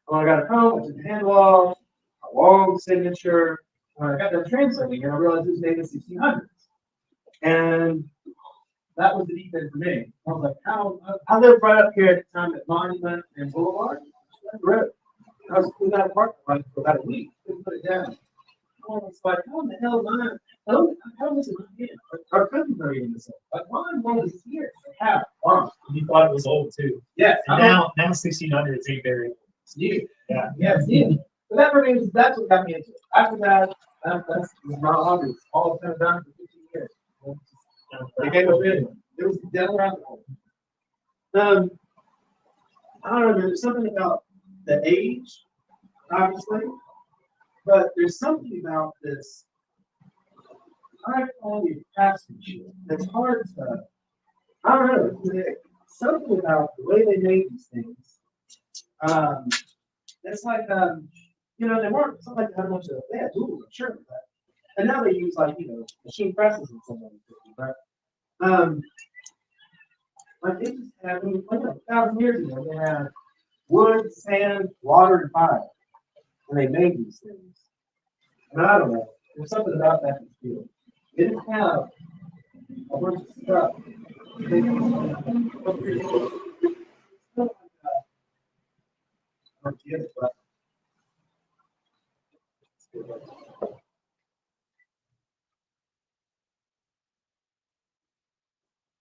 When I got it home, I took the handle off, a long signature. I got that translating, and I realized it was made in the 1600s. And that was the deep end for me. I was like, I lived right up here at the time at Monument and Boulevard. I was in that apartment for about a week. Couldn't put it down. I was like, how in the hell am I? How is it not here? Our country's not even this old. Like, why in the world is it here? How? Why? You thought it was old too. Yes. And now 1600s ain't very old. Yeah. But that remains, that's what got me into it. After that, that's my hobby. All kind of done for 15 years. It came up in. It was down around the hole. I don't know, there's something about the age, obviously, but there's something about this high quality craftsmanship that's hard to, I don't know, something about the way they made these things. It's like, they weren't, it's not like they had a bunch of, they had tools, I'm sure, but, and now they use like, machine presses and some of them, but, like they just had, 1,000 years ago, they had wood, sand, water, and fire, and they made these things. And I don't know, there's something about that that's good. They didn't have a bunch of stuff.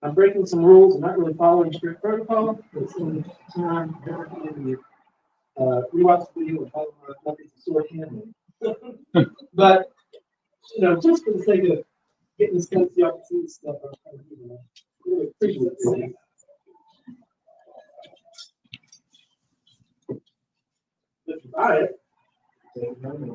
I'm breaking some rules. I'm not really following strict protocol. But some time, rewatch the video and follow my methods of sword handling. But just for the sake of getting this kind of the opportunity stuff, I'm trying to really appreciate it. If you buy it, then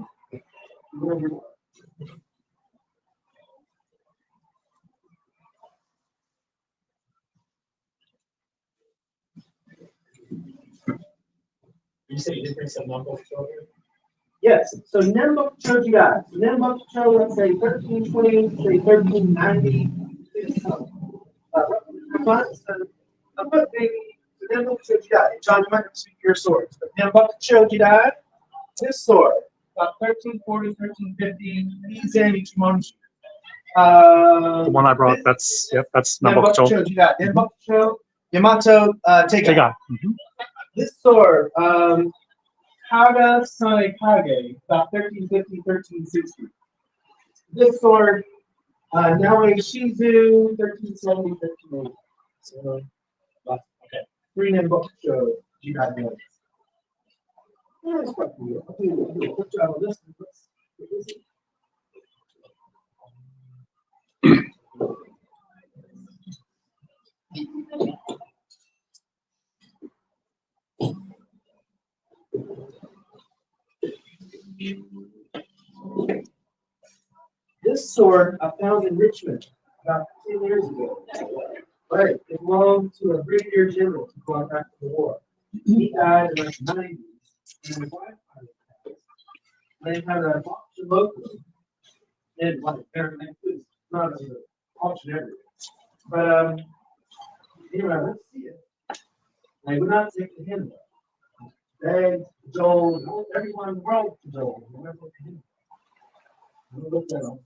You say you did bring some numbers over? yes, so Nembok Chojiai. So Nembok Cho, let's say 1320, say 1390. I'm put maybe the Nembok Chojiai. John, you might have to speak your swords, but Nembok Chojiai, this sword, about 1340, 1350, Bizen Ichimonji. The one I brought, that's Nambokucho. Chojiai. Nembok Yamato Teiga. Mhm. This sword, Kaga Saekage, about 1350, 1360. This sword, Naoi Shizu, 1370, 1380. So, okay. 3 Nambokucho, Jigai notes. Yeah, it's quite cool. I'll do a quick job on this one. This sword I found in Richmond about 10 years ago. Right, it belonged to a brigadier general who fought back to the war. He died in like the 90s, and his wife died. They had an auction locally, and like everything was not an auction everywhere. But anyway, I went to see it. They would not take the handle. They, Joel, everyone in the world to Joel. They never took the handle. I looked at them.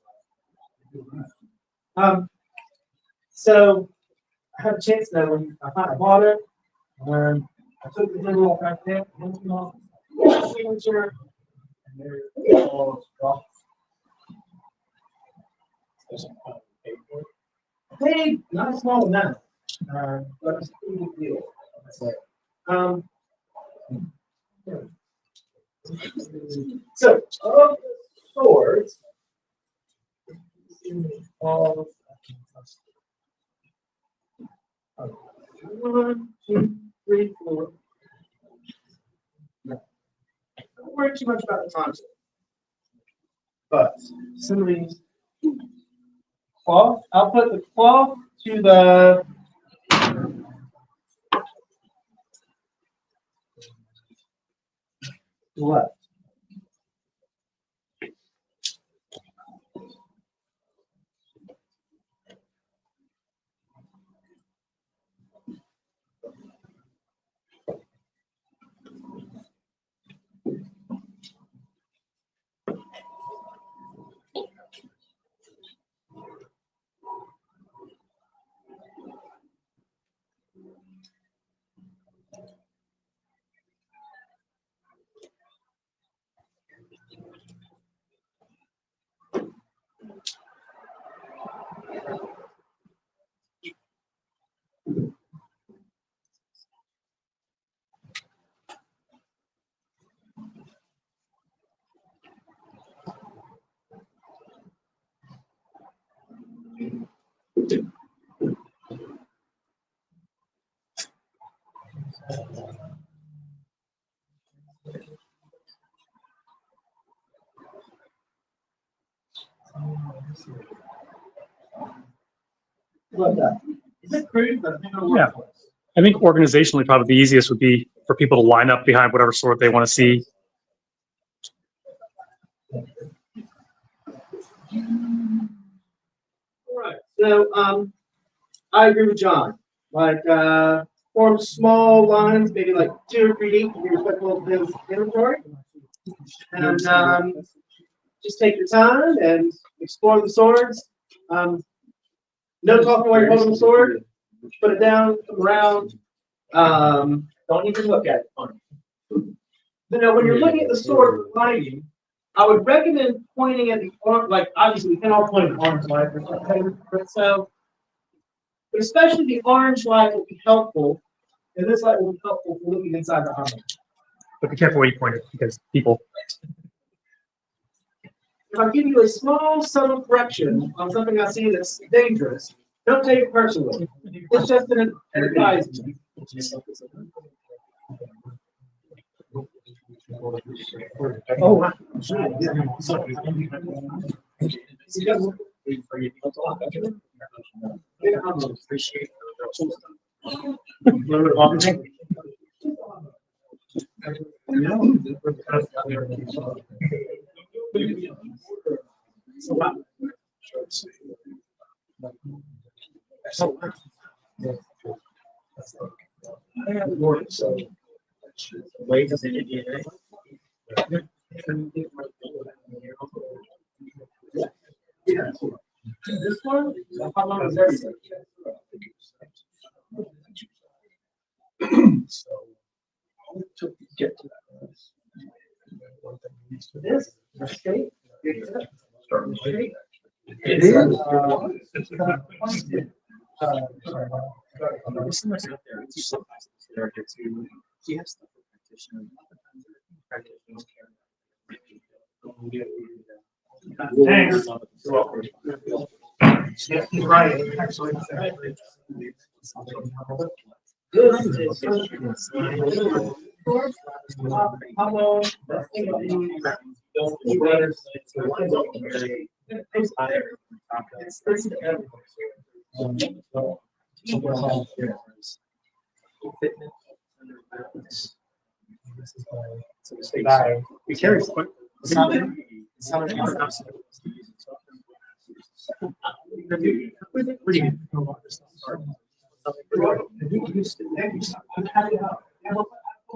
So I had a chance that when I bought it, and I took the handle off back there, signature, and there all drops. I paid not a small amount, but it's a pretty good deal. So of the swords, all 1, 2, 3, 4. Don't worry too much about the concept. but some of these cloth, I'll put the cloth to the left. Like that. Is it crude? I think it'll work Yeah. for us. I think organizationally, probably the easiest would be for people to line up behind whatever sword they want to see. All right. So, I agree with John. Like, form small lines, maybe like 2 or 3 deep, to be respectful of his inventory. And just take your time and explore the swords. No talking while you're holding the sword. Put it down, come around. Don't even look at it. You know, when you're looking at the sword behind you, I would recommend pointing at the arm, like obviously we can all point at arm's light or something, but especially the orange light will be helpful, and this light will be helpful for looking inside the armor. But be careful where you point it because people. If I give you a small subtle correction on something I see that's dangerous, don't take it personally. It's just an advisement. Oh, wow. This one, how long is that? To get to that. This, the shape, start with shape. It is. Thanks. Right, actually. We carry what?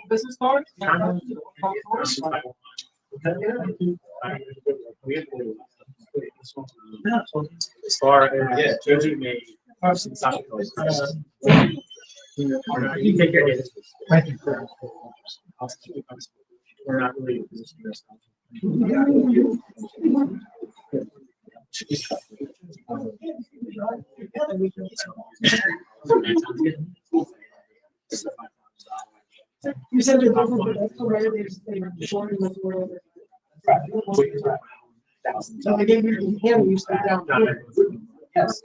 Business card? Yeah, judging me. You take care of it. Thank you. We're not really in a position to respond. You said it so I gave you the hand, you step down. Yes,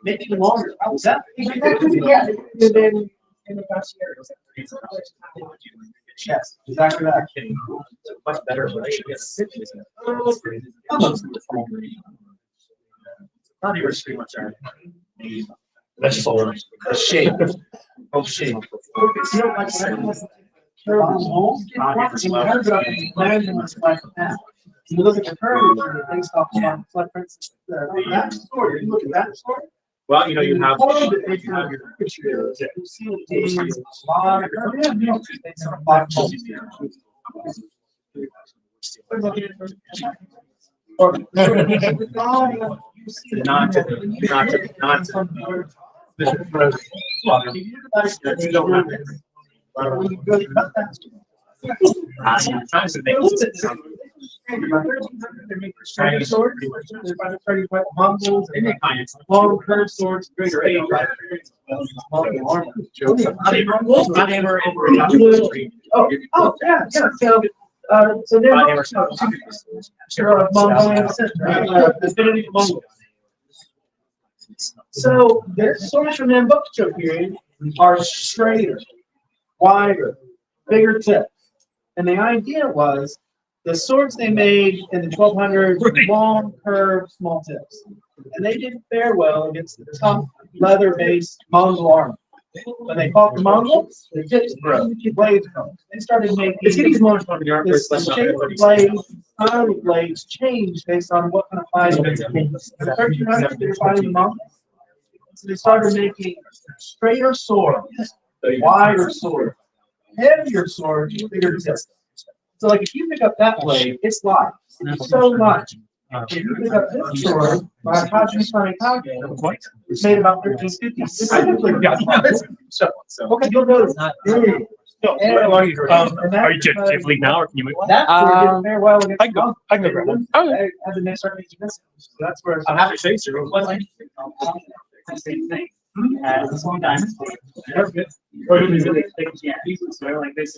make it longer. How was that? Yeah, and then Yes, exactly that. Much better relationships. Not even pretty much are. That's just all. Shape. Oh, shape. You look at the curve, things off like for instance, that story, you look at that story. Well, you know, you have. Long curved swords, greater age. Oh, yeah. So there's so the swords from the Yamato period are straighter, wider, bigger tips. And the idea was the swords they made in the 1200s, long, curved, small tips. And they didn't fare well against the tough, leather-based Mongol armor. When they fought the Mongols, the tips broke, the blades broke. They started making the shape of blades, style of blades changed based on what kind of fighting they were in. The 1300s, they were fighting the Mongols. So they started making straighter swords, wider swords, heavier swords, bigger tips. So like if you pick up that blade, it's light. It's so much. If you pick up this sword by Hajime Sanikage, it's made about 1350. So okay, you'll notice. Are you typically now, or can you move? That's where it didn't fare well against I can go. I can go grab one. Oh, that's where I'll have to show you, sir. Same thing. This one time. Yeah, so like this.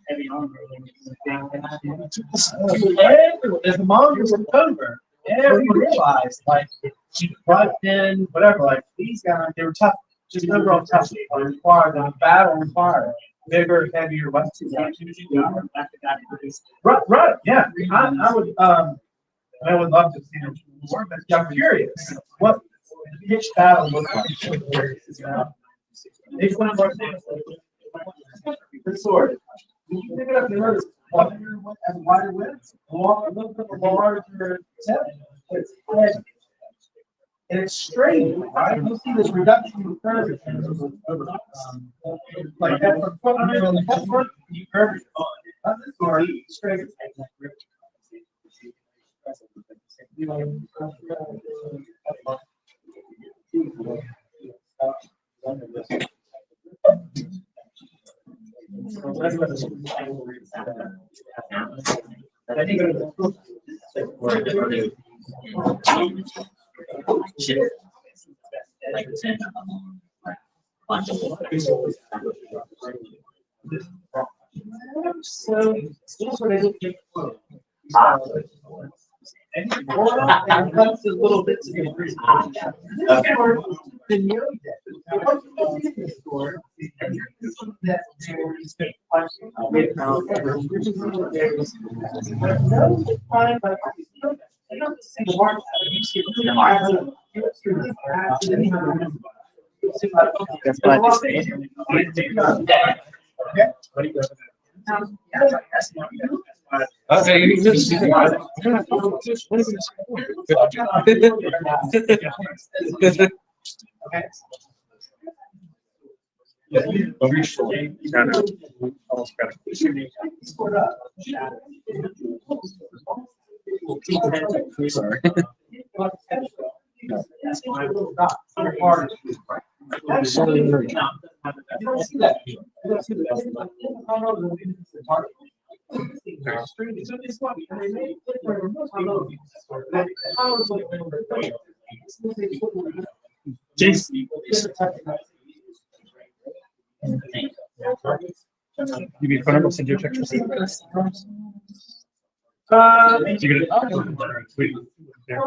Heavy on. As the Mongols were over, everyone realized, like, right then, whatever, like, these guys, they were tough, just overall tough. They required, the battle required bigger, heavier weapons. Right, yeah. I would love to see it more, but I'm curious, what each battle looks like. Each one of our things. The sword. You pick it up, you notice, as wider width, a little bit larger tip, it's heavy. And it's straight, right? You'll see this reduction in curvature. Like that for 400 on the head work, you curve it on this sword, straight. So, that's what I look at. And cuts a little bit to the breeze. That's what I say. Okay, you just. Sorry. You mean phone number, send you a text receipt? Uh, You get it? Wait, there.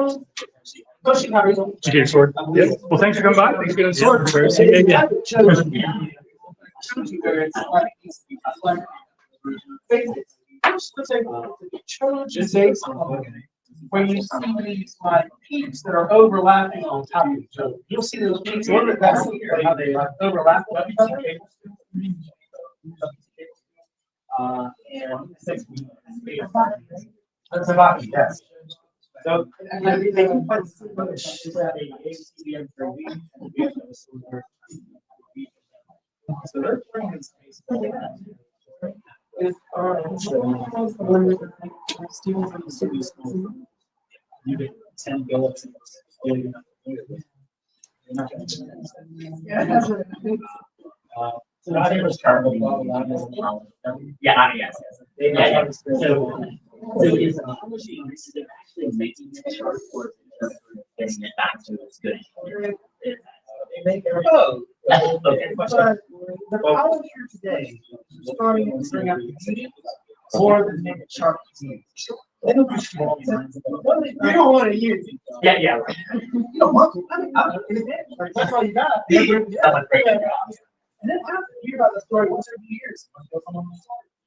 Soshu, how are you? Did you get your sword? Yeah. Well, thanks for coming by. Thanks for getting the sword. Yeah. Where you see these like peaks that are overlapping on top of each other. You'll see those peaks. Look at that here, how they like overlap with each other. That's about, yes. So, they can put so they're bringing space. You get 10 bullets. So I think it was terrible. Yeah, yes. Yeah. So is actually making it short for getting it back to its good. Oh, Okay. the college here today, starting to bring up the beauty or the make it sharp. You don't want to use it. Yeah. You don't want to. That's all you got. And then after you hear about the story once every years.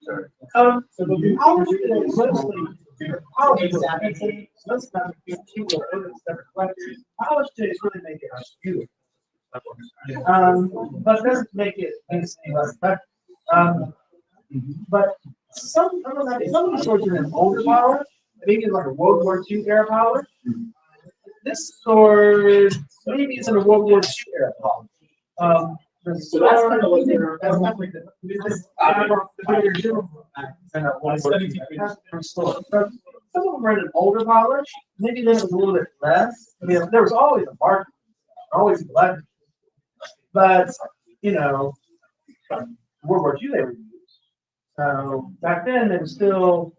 So the college today is mostly college today is really making us beautiful. But it doesn't make it any less effective. But some of the swords are in older power, maybe like a World War II era power. This sword maybe it's in a World War II era power. The sword, some of them are in an older power, maybe this is a little bit less. I mean, there was always a market, always left. But, you know, World War II they were used. So back then it was still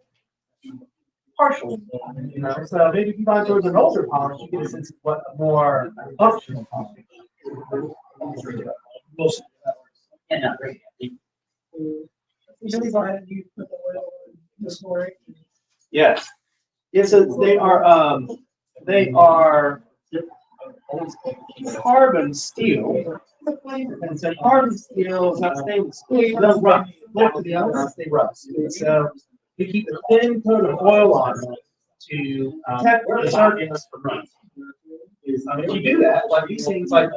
partial, you know. So maybe if you buy towards an older power, you get a sense of what a more functional power. Yes. Yeah, so they are carbon steel. And so carbon steel is not stainless steel, it doesn't rust. Look to the outside, they rust. And so we keep a thin coat of oil on it to protect the surface from rust. If you do that, like these things like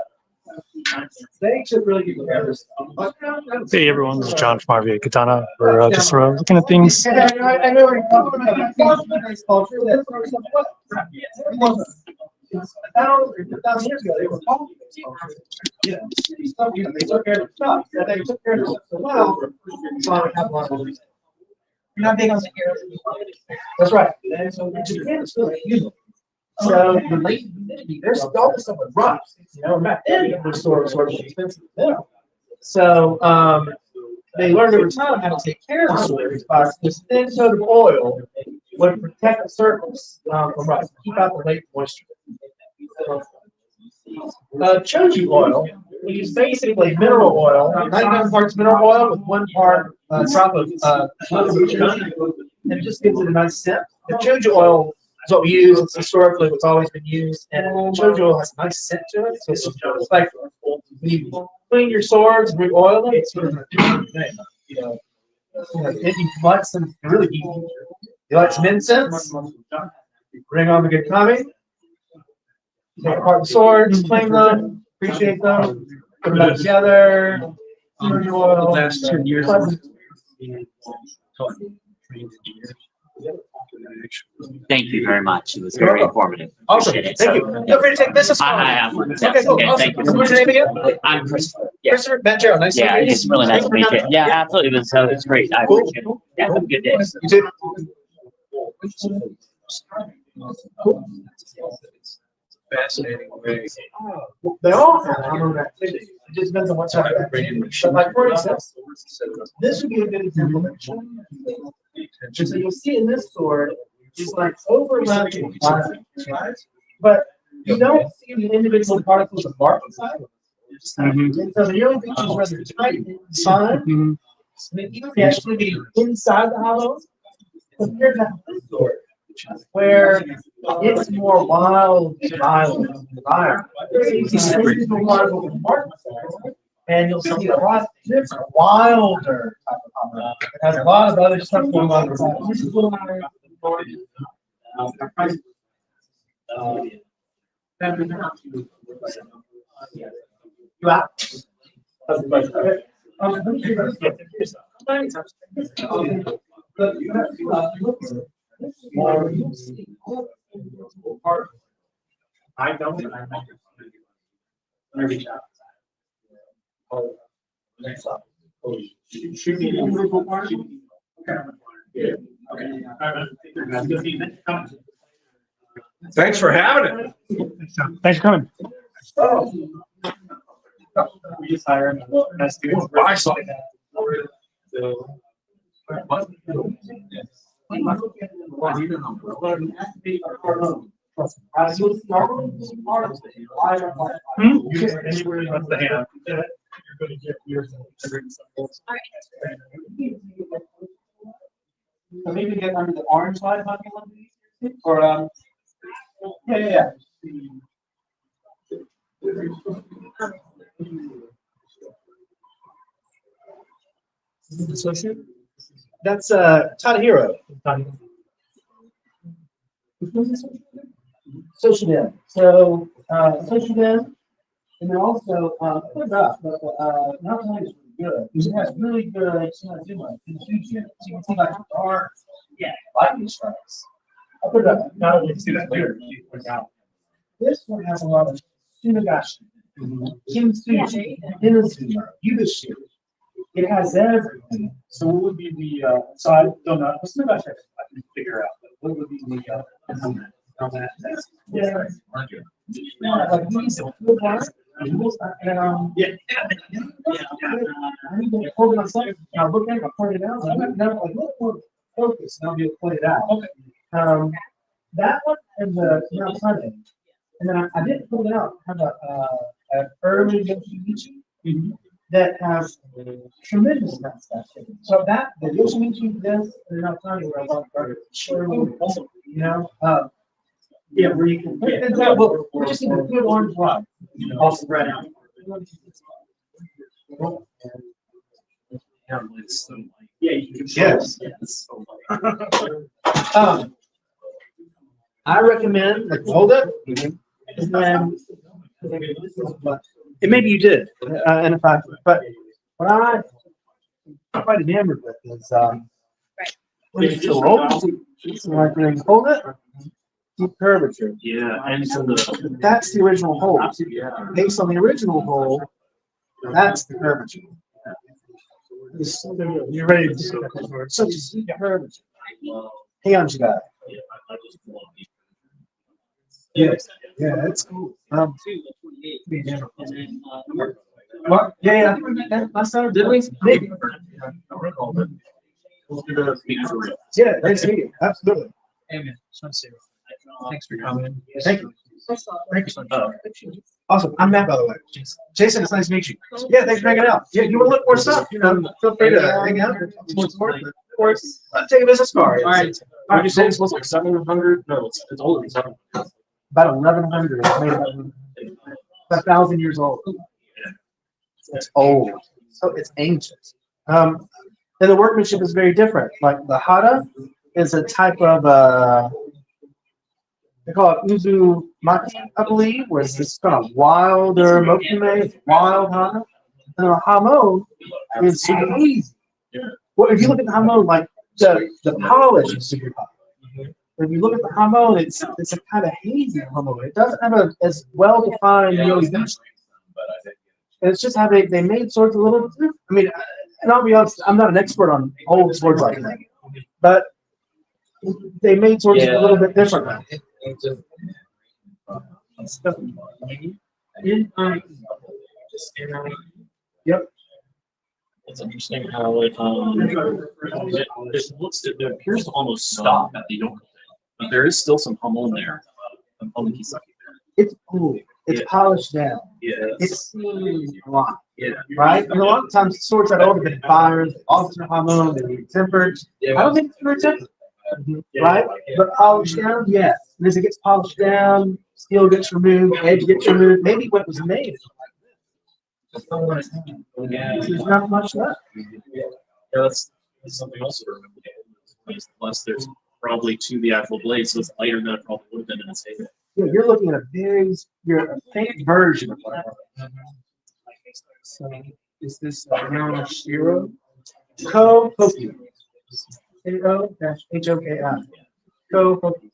they should really be care of this stuff. Hey everyone, this is John from RVA Katana. We're just looking at things. I know where you're talking about. $1,000 years ago, they were talking. You know, they took care of the stuff. They took care of the stuff so well. So have a lot of reasons. You're not big on security. That's right. And so you can't still use them. So the latent humidity, there's all this stuff with rust. You know, back then it was sort of expensive. So they learned over time how to take care of the soil by this thin coat of oil would protect the surface from rust, keep out the latent moisture. Choji oil is basically mineral oil, 99 parts mineral oil with 1 part drop of and it just gives it a nice scent. The choji oil is what we use. It's historically what's always been used, and choji oil has a nice scent to it. So it's like when you clean your swords and re-oil them, it's sort of a different thing. You know, if you like some really deep, you like some incense, bring on the good kami. Take apart the swords, claim them, appreciate them, put them back together. Oil. Last 2 years. Thank you very much. It was very informative. Awesome. Appreciate it. Thank you. Feel free to take this as well. I have one. Okay, cool. Okay, Awesome. thank you. What's your name again? I'm Christopher. Yeah, Christopher Banchero. Nice to yeah, meet you. it's really nice to meet you. Yeah, absolutely. It's great. I appreciate it. Yeah, have a good day. You too. Fascinating way. They all have common activity. It just depends on what side of activity. But like for instance, this would be a good example. So you'll see in this sword, it's like overlapping lines, but you don't see the individual particles of bark inside. And so the only features where they're tight inside, they actually be inside the hollows compared to this sword. where it's more wild style environment. And you'll see a lot different, wilder type of hammer. It has a lot of other stuff going on. This is what you out? I don't. Thanks for having it. Thanks for coming. We just hired. I saw Anywhere but the hand. You're gonna get yours. So maybe get under the orange line, might be one of these, or yeah. Soshu? That's Tadahiro. Soshu. So Soshu, and then also put it up, but not only is really good, it has really good. It's not too much. It's huge. So you can see like dark, lightning strikes. I'll put it up. Now you can see that later. This one has a lot of Sunagashi, Kimsuji, Inazushi, Yudashi. It has everything. So what would be the, so I don't know, let's I can figure out, but what would be the, on that? Yeah. Like these good ones. I need to hold it on something. I'll look at it, I'll point it out. I'm never like, look for focus, and I'll be able to point it out. Okay. That one and the Sunday. And then I didn't pull it out. I have an early Yoshimitsu that has tremendous amount of stuff. So that the Yoshimitsu, this, and then Sunday where I love burger. Sure, you know. Yeah, where you can. We're just in a good orange line. All spread out. Yeah, you can. Yes. I recommend like hold it, and then and maybe you did, and if I, but what I'm quite enamored with is when it's so old, like when you hold it, deep curvature. Yeah, and so That's the original hole. Based on the original hole, that's the curvature. you're ready to Such a deep curvature. Hang on, you got it. Yeah, that's cool. What? Yeah, I think we did that last time. Did we? Maybe. Yeah, nice to meet you. Absolutely. Thanks for coming. Thank you. Thank you so much. Awesome. I'm Matt, by the way. Jason, it's nice to meet you. Yeah, thanks for hanging out. Yeah, you want to look more stuff? You know, feel free to hang out. Of course, take a business card. All right. Would you say this was like 700? No, it's older than 700. About 1100. It's made about 1,000 years old. It's old. So it's ancient. And the workmanship is very different. Like the hara is a type of they call it uzumaki, I believe, where it's this kind of wilder mokume, wild hana. And the hamon is super easy. Well, if you look at the hamon, like the polish is super hot. If you look at the hamon, it's a kind of hazy hamon. It doesn't have as well defined really. And it's just how they made swords a little bit different. I mean, and I'll be honest, I'm not an expert on old swords like that, but they made swords a little bit different. Yep. It's interesting how it appears to almost stop at the yoke, but there is still some hummel there. It's cool. It's polished down. Yeah. It's seen a lot. Yeah. Right? I mean, a lot of times swords that old have been fired, often hamon, they're tempered. I don't think it's very tempered. right? But polished down, yes. And as it gets polished down, steel gets removed, edge gets removed. Maybe what was made. There's not much left. Yeah, that's something else to remember. Unless there's probably to the actual blade, so it's lighter than it probably would have been in its heyday. Yeah, you're looking at a faint version of that. So is this Yamashiro? Ko-Hoki. K-O-H-O-K-I. Ko-Hoki.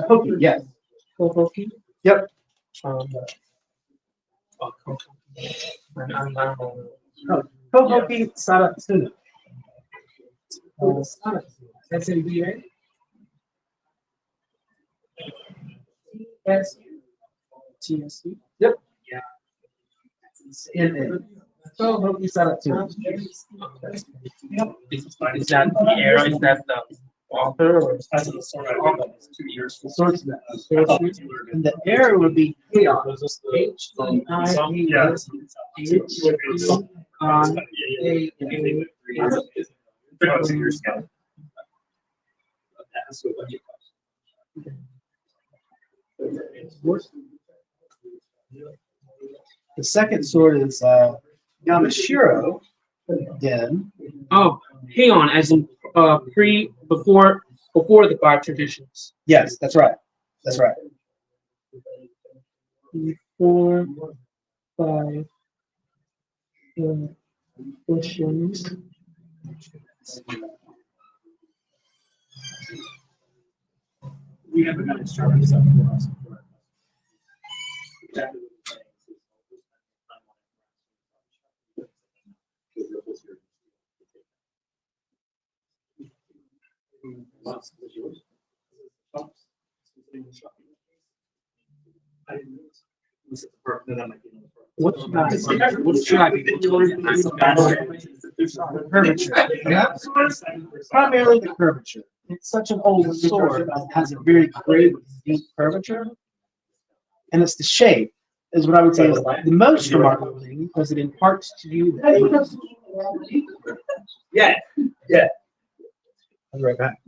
Hoki, yes. Ko-Hoki? Yep. Ko-Hoki Saratsu. S-A-D-A? S-T-S-C? Yep. N-A. Ko-Hoki Saratsu. Is that the era? Is that the Author or As a sort of 2 years. the source of that? And the error would be chaos. H-E-I-A-S. The second sword is Yamashiro. Again. Oh, hang on, as in before the 5 traditions. Yes, that's right. That's right. 4, 5 traditions. We haven't got instructions up for us. What should I be? Curvature. Yeah. Primarily the curvature. It's such an old sword that has a very great deep curvature. And it's the shape, is what I would say is the most remarkable thing, because it imparts to you the Yeah, yeah. I'll be right back.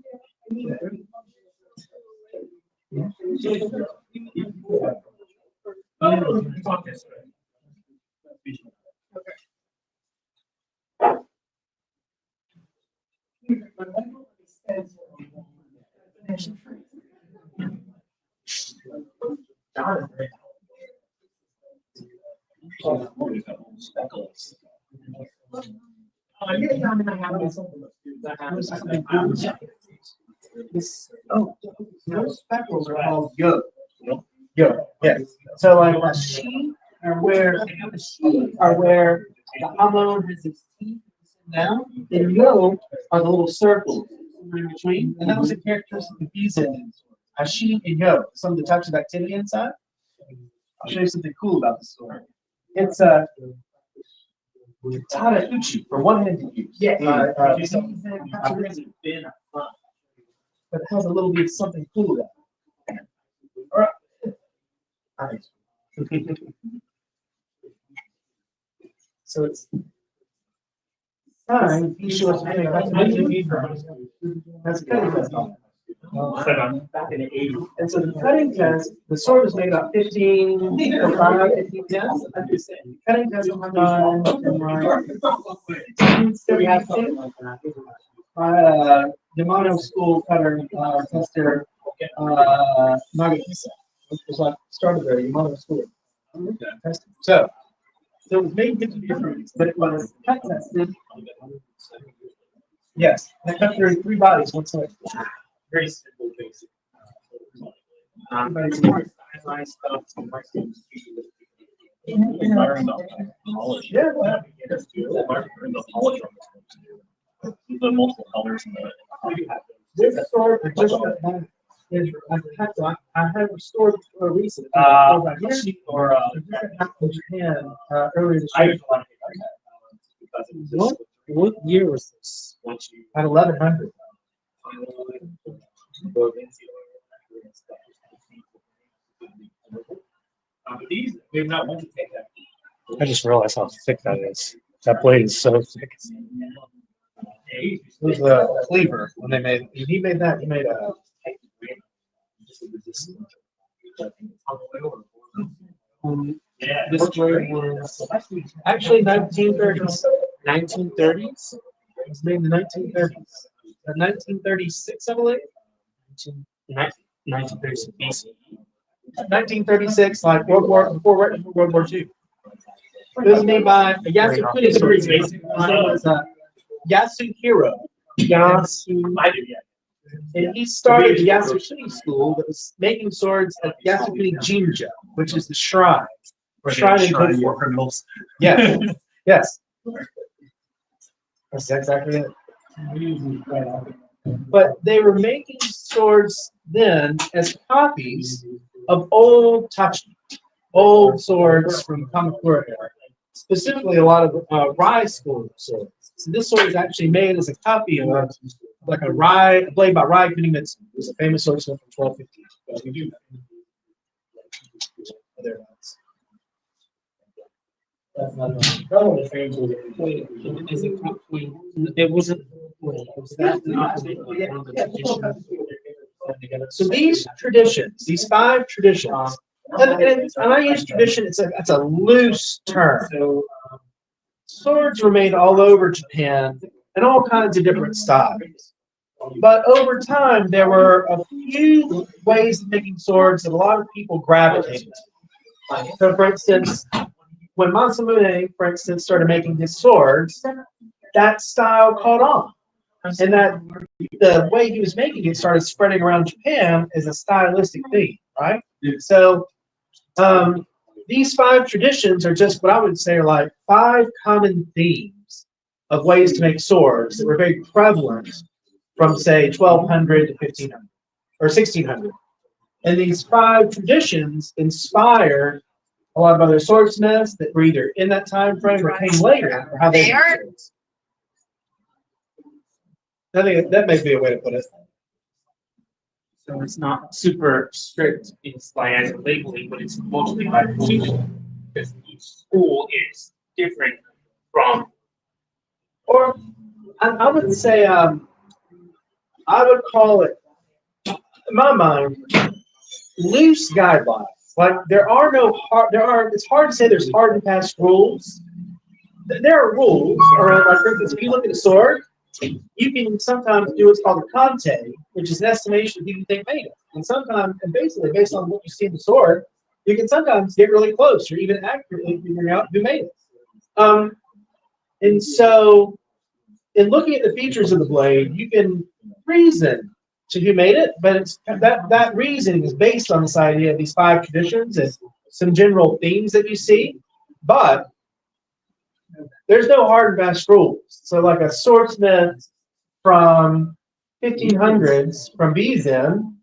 Those speckles are called yoke. Yoke, yes. So like a sheep are where the hamon has its teeth down, and yoke are the little circles in between, and that was a characteristic of Bizen. A sheep and yoke, some of the types of activity inside. I'll show you something cool about this story. It's a Tada Uchi for one-handed use. Yeah. But it has a little bit of something cool about it. All right. So it's time. He shows me that's a cutting test on it. Back in the 80s. And so the cutting test, the sword was made about 15 or 5, 15 tests. The cutting test was done in like 17. Yamato school cutter tester Nagahisa, which was like started there, Yamato school. So it was made 50 different, but it was cut tested. Yes, they cut through 3 bodies, one side. Very simple, basic. Stylized stuff. Yeah, well, The polish on the multiple colors and this sword I just got back is I had restored recently. Or In Japan earlier this year. What year was this? At 1100. These, we've not wanted to take that. I just realized how thick that is. That blade is so thick. It was a cleaver when they made. He made that. He made a. This blade was actually 1930s. 1930s. It was made in the 1930s. 1936, I believe. 1936 BC. 1936, like World War before World War II. It was made by a Yasukuni swordsmith. His name was Yasuhiro. And he started the Yasukuni school that was making swords at Yasukuni Jinja, which is the shrine. Shrine in Tokyo. criminals. Yes, yes. That's exactly it. But they were making swords then as copies of old tachi, old swords from Kamakura era. Specifically, a lot of Rai school swords. So this sword is actually made as a copy of like a blade by Rai Kunimitsu, who's a famous swordsmith from 1215. Thereabouts. Wait, is it? Wait, it wasn't. Wait, was that not one of the traditions? So these traditions, these 5 traditions, and I use tradition, it's a loose term. Swords were made all over Japan in all kinds of different styles. But over time, there were a few ways of making swords that a lot of people gravitated to. So, for instance, when Masamune, for instance, started making his swords, that style caught on. And that the way he was making it started spreading around Japan as a stylistic thing, right? So these 5 traditions are just what I would say are like 5 common themes of ways to make swords that were very prevalent from, say, 1200 to 1500 or 1600. And these 5 traditions inspired a lot of other swordsmiths that were either in that time frame or came later, or how they made swords. I think that may be a way to put it. So it's not super strict. It's like as a labeling, but it's mostly by teaching because each school is different from. Or I would say I would call it, in my mind, loose guidelines. Like there are no hard. It's hard to say there's hard and fast rules. There are rules around. Like for instance, if you look at a sword, you can sometimes do what's called a kante, which is an estimation of who you think made it. And sometimes, and basically based on what you see in the sword, you can sometimes get really close or even accurately figuring out who made it. And so, in looking at the features of the blade, you can reason to who made it, but it's that reasoning is based on this idea of these 5 traditions and some general themes that you see, but there's no hard and fast rules. So like a swordsmith from 1500s from Bizen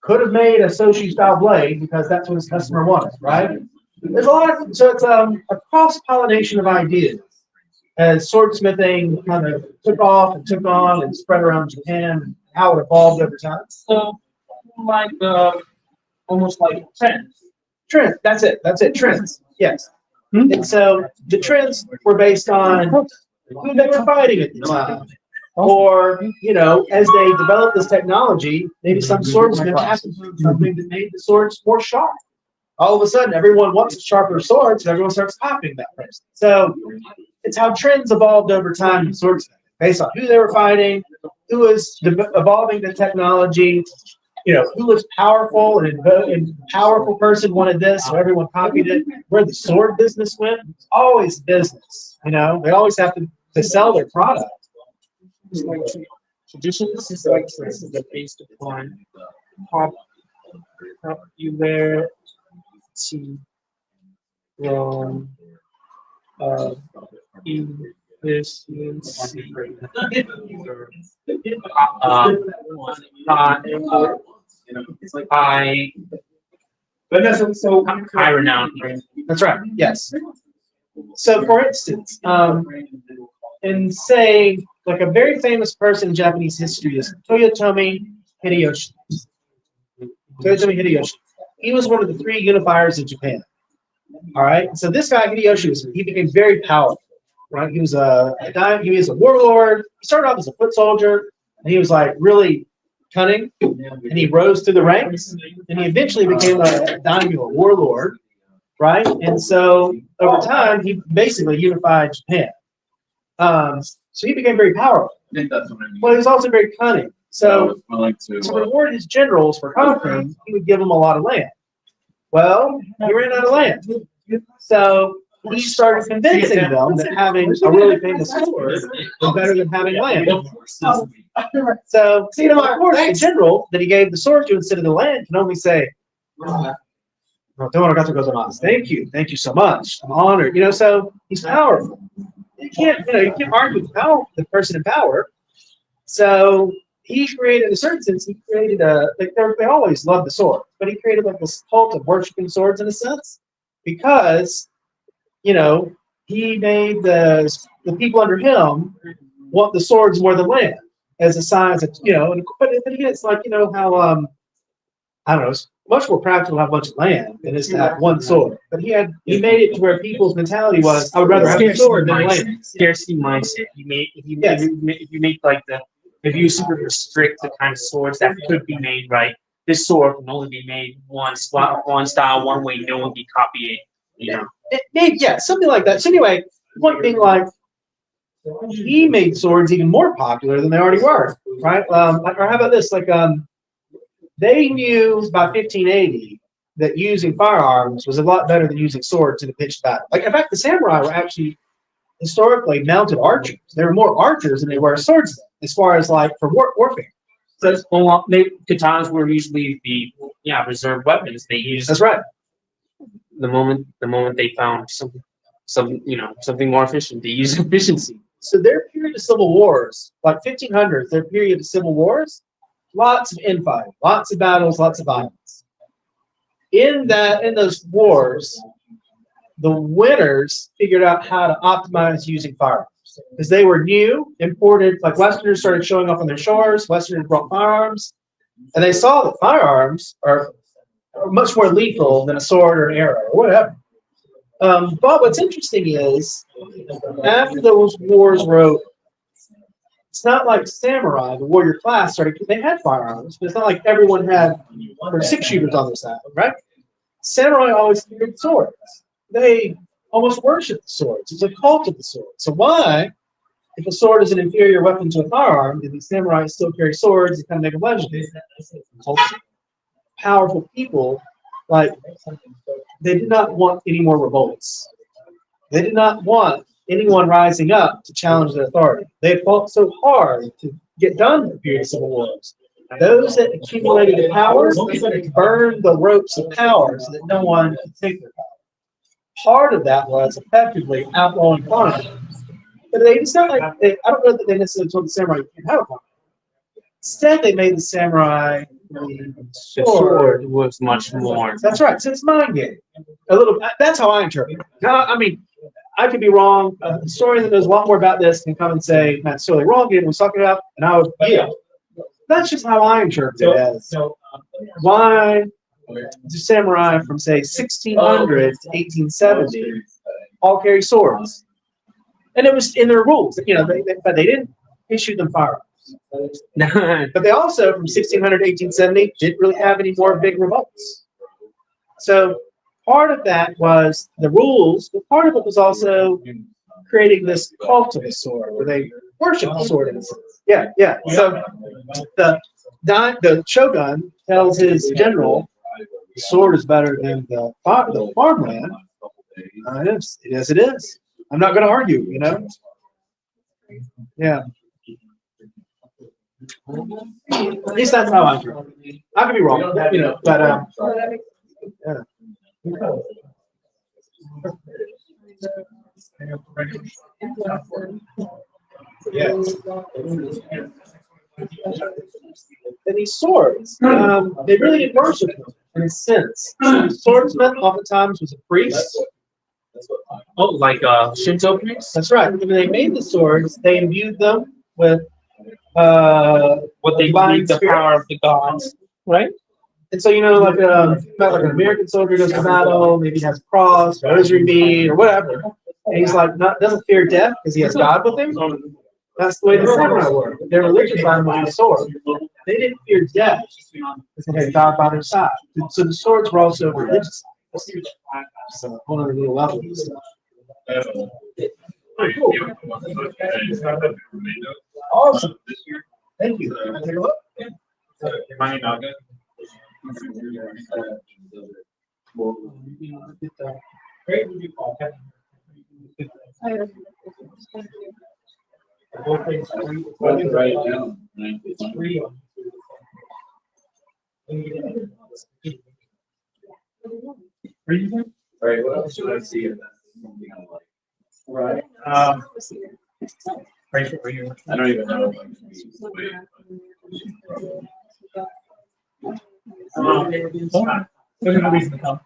could have made a Soshu style blade because that's what his customer wanted, right? There's a lot of, so it's a cross-pollination of ideas as swordsmithing kind of took off and took on and spread around Japan and how it evolved over time. So like almost like trends. Trends, that's it, trends, yes. And so the trends were based on who they were fighting at the time. Or, you know, as they developed this technology, maybe some swordsman happened to do something that made the swords more sharp. All of a sudden, everyone wants sharper swords, and everyone starts copying that person. So it's how trends evolved over time in swordsmithing, based on who they were fighting, who was evolving the technology, you know, who was powerful and powerful person wanted this, so everyone copied it. Where the sword business went, it's always business. You know, they always have to sell their product. Traditions is like trends that are based upon popularity from efficiency high renown. That's right. Yes. So, for instance, and say like a very famous person in Japanese history is Toyotomi Hideyoshi. Toyotomi Hideyoshi. He was one of the 3 unifiers of Japan. All right. So this guy Hideyoshi he became very powerful. right? He was he was a warlord. He started off as a foot soldier, and he was like really cunning, and he rose through the ranks, and he eventually became a daimyo, a warlord, right? And so over time, he basically unified Japan. So he became very powerful. I think that's what I mean. Well, he was also very cunning. So I like to. to reward his generals for conquering, he would give them a lot of land. Well, he ran out of land. So he started convincing them that having a really famous sword was better than having land. So, of course, the general that he gave the sword to instead of the land can only say, thank you so much. I'm honored. So he's powerful. You can't argue with the person in power. So he created, in a certain sense, he created they always loved the sword, but he created like this cult of worshiping swords in a sense, because, he made the people under him want the swords more than land as a sign that, but again, it's like, how, I don't know, it's much more practical to have a bunch of land than it is to have one sword. But he made it to where people's mentality was, I would rather have a sword than land. Scarcity mindset. If you you super restrict the kind of swords that could be made, right? This sword can only be made one style, one way. No one can copy it. Yeah, something like that. So anyway, the point being, like, he made swords even more popular than they already were, right? Or how about this? Like, they knew by 1580 that using firearms was a lot better than using swords in a pitched battle. Like, in fact, the samurai were actually historically mounted archers. They were more archers than they were swordsmen, as far as like for warfare. So katanas were usually the reserved weapons they used. That's right. The moment they found something more efficient, they used efficiency. So their period of civil wars, like 1500s, their period of civil wars, lots of infighting, lots of battles, lots of violence. In those wars, the winners figured out how to optimize using firearms, because they were new, imported. Like, Westerners started showing up on their shores. Westerners brought firearms, and they saw that firearms are much more lethal than a sword or an arrow or whatever. But what's interesting is, after those wars were over, it's not like samurai, the warrior class, they had firearms, but it's not like everyone had 6 shooters on their side, right? Samurai always carried swords. They almost worshipped the swords. It's a cult of the sword. So why, if a sword is an inferior weapon to a firearm, do these samurai still carry swords and kind of make them legendary? Powerful people, like, they did not want any more revolts. They did not want anyone rising up to challenge their authority. They fought so hard to get done the period of civil wars. Those that accumulated the power burned the ropes of power so that no one could take their power. Part of that was effectively outlawing firearms. But it's not like I don't know that they necessarily told the samurai you can't have a firearm. Instead, they made the samurai The sword was much more. That's right. So it's mind game. A little. That's how I interpret it. Now, I mean, I could be wrong. A historian that knows a lot more about this can come and say, "That's totally wrong. He was talking about," and I would, That's just how I interpret it as. Why do samurai from say 1600 to 1870 all carry swords? And it was in their rules, but they didn't issue them firearms. But they also, from 1600 to 1870, didn't really have any more big revolts. So part of that was the rules, but part of it was also creating this cult of the sword, where they worship the sword in a sense. Yeah. So the shogun tells his general, the sword is better than the farmland. Yes, it is. I'm not going to argue, Yeah. At least that's how I interpret it. I could be wrong, but yeah. And these swords, they really didn't worship them in a sense. So the swordsman oftentimes was a priest. Oh, like Shinto priest? That's right. When they made the swords, they imbued them with what they believe the power of the gods, right? And so, like an American soldier goes to battle, maybe he has a cross or rosary bead or whatever. And he's like, not, doesn't fear death because he has God with him. That's the way the samurai were. Their religion by them was the sword. They didn't fear death because they had God by their side. So the swords were also religious. So one of the little levels. Pretty cool. Awesome. Thank you. Can I take a look? Great review, Paul. Right now. Right, what else should I see? If that's something I like? Right. Right for you. I don't even know if I can use the way, There's no reason to come.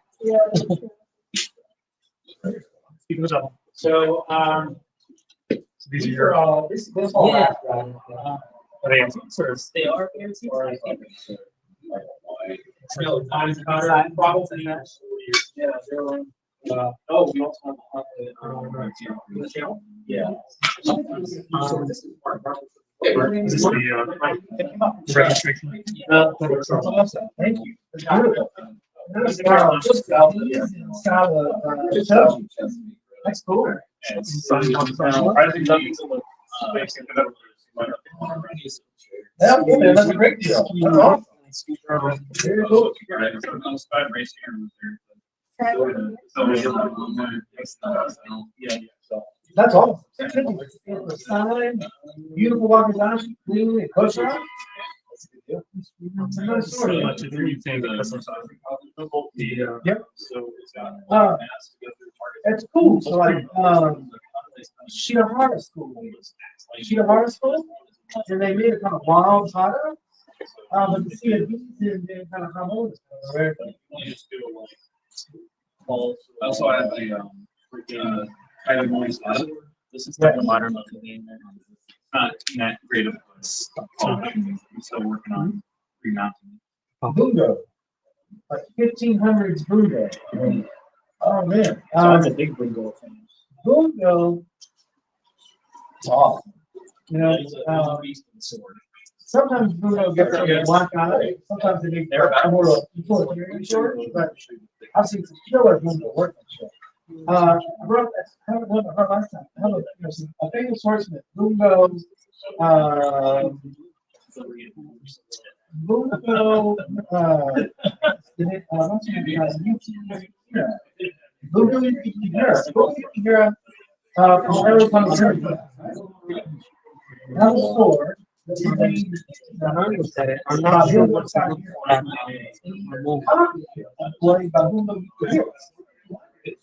Keep it up. So, So these are your. this all. Yeah. Are they answers? They are fancy. Or I think No, times problems in that. Yeah, oh, we also have the channel. Yeah. Is this the registration? Awesome. Thank you. That's cool. That's a great deal. That's awesome. Very cool. That's awesome. Sign, beautiful walking down, clean and kosher. So much of everything that has Yep. That's cool. So like, Shirahara School. Shirahara School, and they made a kind of wild pattern. But the CFDs and kind of how old is it? I also have a Kylie Moore's Lab. This is the modern look of the game. Not that great of a place. I'm still working on remounting. Bungo. Like 1500s Bungo. Oh man. That's a big Bungo thing. Bungo. It's awesome. You know, sometimes Bungo gets a black eye. Sometimes they make more of a short, but I've seen some killer Bungo work on shit. I wrote that. I haven't done it last time. I have a famous swordsmith, Bungo. Bungo. Bungo Yukihira. From Arizona. Have a sword. I'm not sure what's happening.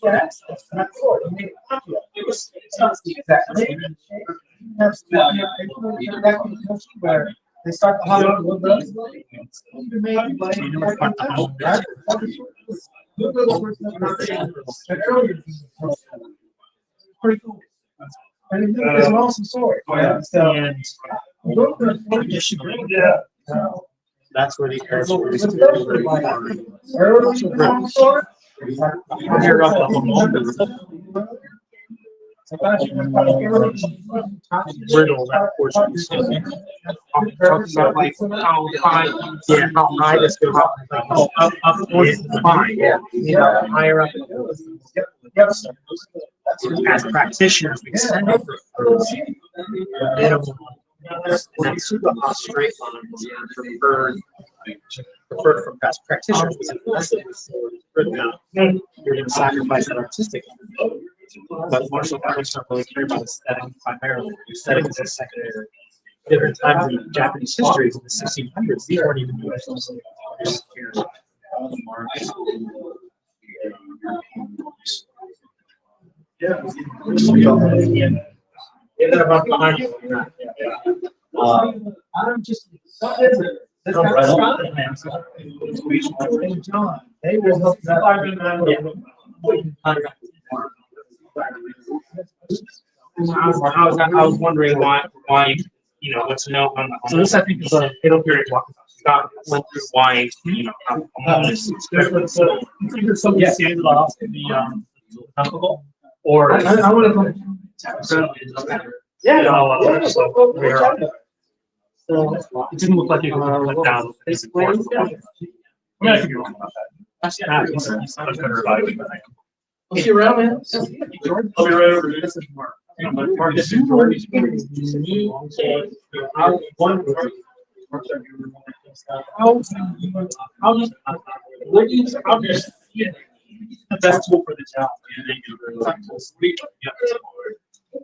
Yes, that's not sword. It's not exactly. Where they start to hollow a little bit. You make pretty cool. And it's an awesome sword. So, That's where the air sword is. Brittle, that portion. Talks about like how high, yeah, how high this goes up. Up towards the spine, yeah. You know, the higher up it goes. Yep. As practitioners, we send over the minimum. And super hot straight lines preferred from past practitioners. You're going to sacrifice that artistic. But martial artists don't really care about aesthetic primarily. Aesthetic is a secondary. Different times in Japanese history, in the 1600s, these weren't even doing something. I'm just John. They will help I was wondering why you know what's no on So this I think is a middle period walk. Scott went through why there's something standard off in the alcohol. Or I want to. Yeah. it didn't look like it went down. I mean, I could be wrong about that. He's much better evaluating than I am. I'll see you around, man. I'll be right over here. This is Mark. Mark is George. Festival for the child.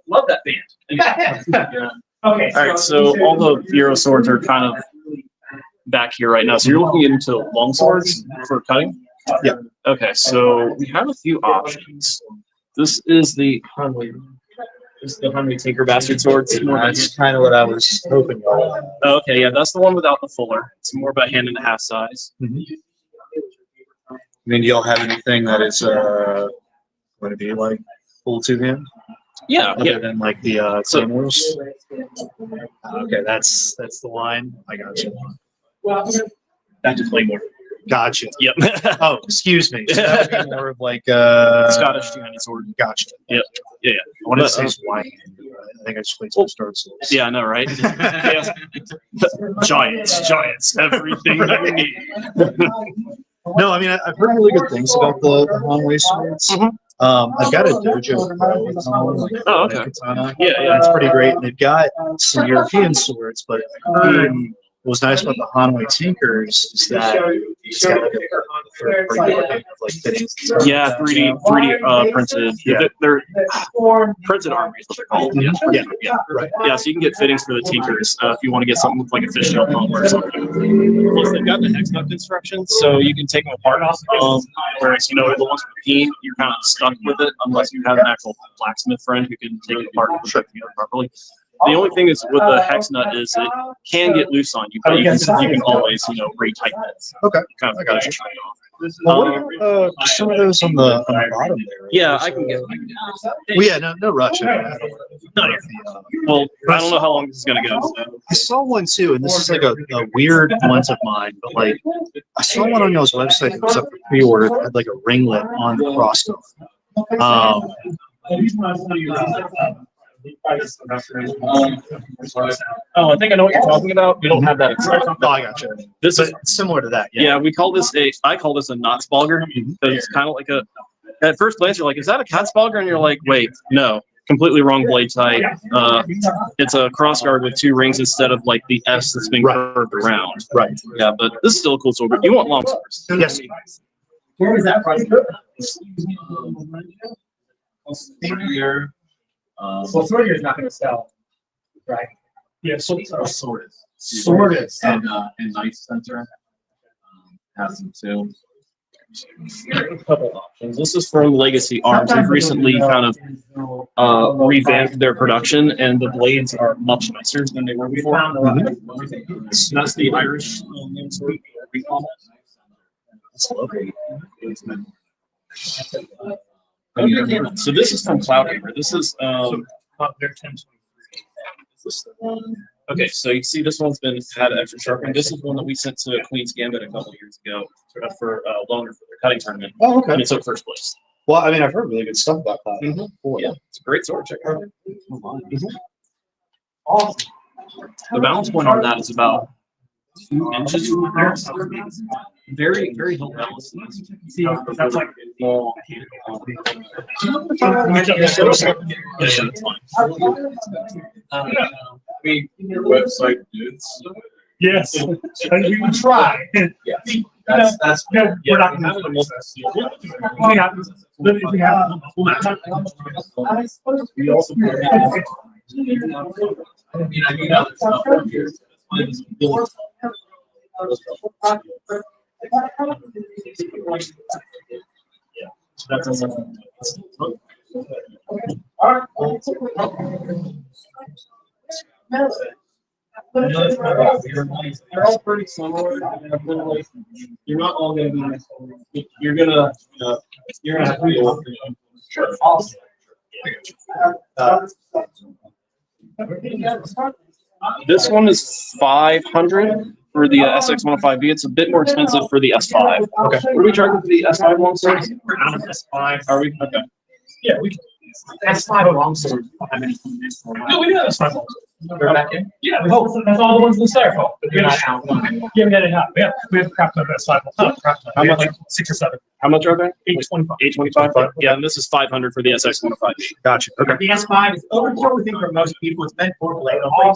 Love that band. Okay. All right, so all the Euro swords are kind of back here right now. So you're looking into long swords for cutting? Yeah. Okay, so we have a few options. This is the Hunley. This is the Hunley Tinker Bastard sword. It's more of a That's kind of what I was hoping. Oh, okay, yeah, that's the one without the fuller. It's more about 1.5 hand size. I mean, do y'all have anything that is going to be like full 2-hand? Yeah, Other yeah. than like the Samuels? Okay, that's the line. I got you. That just play more. Gotcha. Yep. Oh, excuse me. So that would be more of like Scottish two-handed sword. Gotcha. Yep. Yeah, yeah. I wanted to But, say Swahili. I think I just played some Star Souls. Yeah, I know, right? Yeah. Giants, everything that you need. No, I mean I've heard really good things about the Hanwei swords. I've got a Dojo Pro with them, like Oh, okay. Katana. Yeah, yeah. It's pretty great. And they've got some European swords, but what was nice about the Hanwei Tinkers is that it's got like a third-party like fittings. Yeah, 3D printed. Yeah. They're printed armor is what they're called. Yeah. Yeah. Right. Yeah, so you can get fittings for the tinkers if you want to get something with like a fishtail pump or something. Plus, they've got the hex nut instructions, so you can take them apart. Whereas, the ones with the peen, you're kind of stuck with it unless you have an actual blacksmith friend who can take it apart and put it together properly. The only thing is with the hex nut is it can get loose on you, but you can always, retighten it. Okay. Kind of I got you. shut it off. Well, what are some of those on the bottom there? Yeah, I can get. Well, yeah, no rush. Well, I don't know how long this is gonna go. So. I saw one too, and this is like a weird lens of mine, but like I saw one on y'all's website that was up for pre-order that had like a ringlet on the crossbow. Oh, I think I know what you're talking about. We don't have that. No, I got you. This is similar to that. yeah. We call this I call this a Knotsbalger because it's kind of like a. At first glance, you're like, "Is that a Katzbalger?" And you're like, "Wait, no, completely wrong blade type. It's a crossguard with 2 rings instead of like the S that's been curved around." Right. Yeah, but this is still a cool sword. But you want long swords? Yes. Where is that price? Here. So Sawyer is not going to sell, right? Yeah, so Sword. Swordists. And Knife Center has them too. A couple options. This is from Legacy Arms. They've recently kind of revamped their production, and the blades are much nicer than they were before. So that's the Irish name sword. We call it. So this is from Cloudhammer. This is okay. So you see, this one's been had extra sharpened. This is one that we sent to Queen's Gambit a couple years ago for longer for their cutting tournament, Oh, okay. and it took first place. Well, I mean, I've heard really good stuff about that. Yeah, it's a great sword. Check it out. Awesome. The balance point on that is about 2 inches from there. So very, very low balance. see, that's like Small. Your website dudes. yes, and we would try. That's No, we're not going to. We have, but if we have, we also other stuff up here. They're all pretty similar. You're not all going to be. You're gonna have to deal with This one is 500 for the SX105B. It's a bit more expensive for the S5. Okay. What are we charging for the S5 long swords? we're out of S5. Are we? Okay. Yeah, we That's five longsword. No, we do have a smart ball. They're back in? Yeah, that's all the ones in the styrofoam. They're not out. Yeah, we got it out. We have crap ton of that slide. Oh, crap ton. How We have much? like 6 or 7. How much are they? 825. 825. Yeah, and this is 500 for the SX-105. Gotcha. Okay. The S5 is overkill, we think, for most people. It's meant for blade on blade.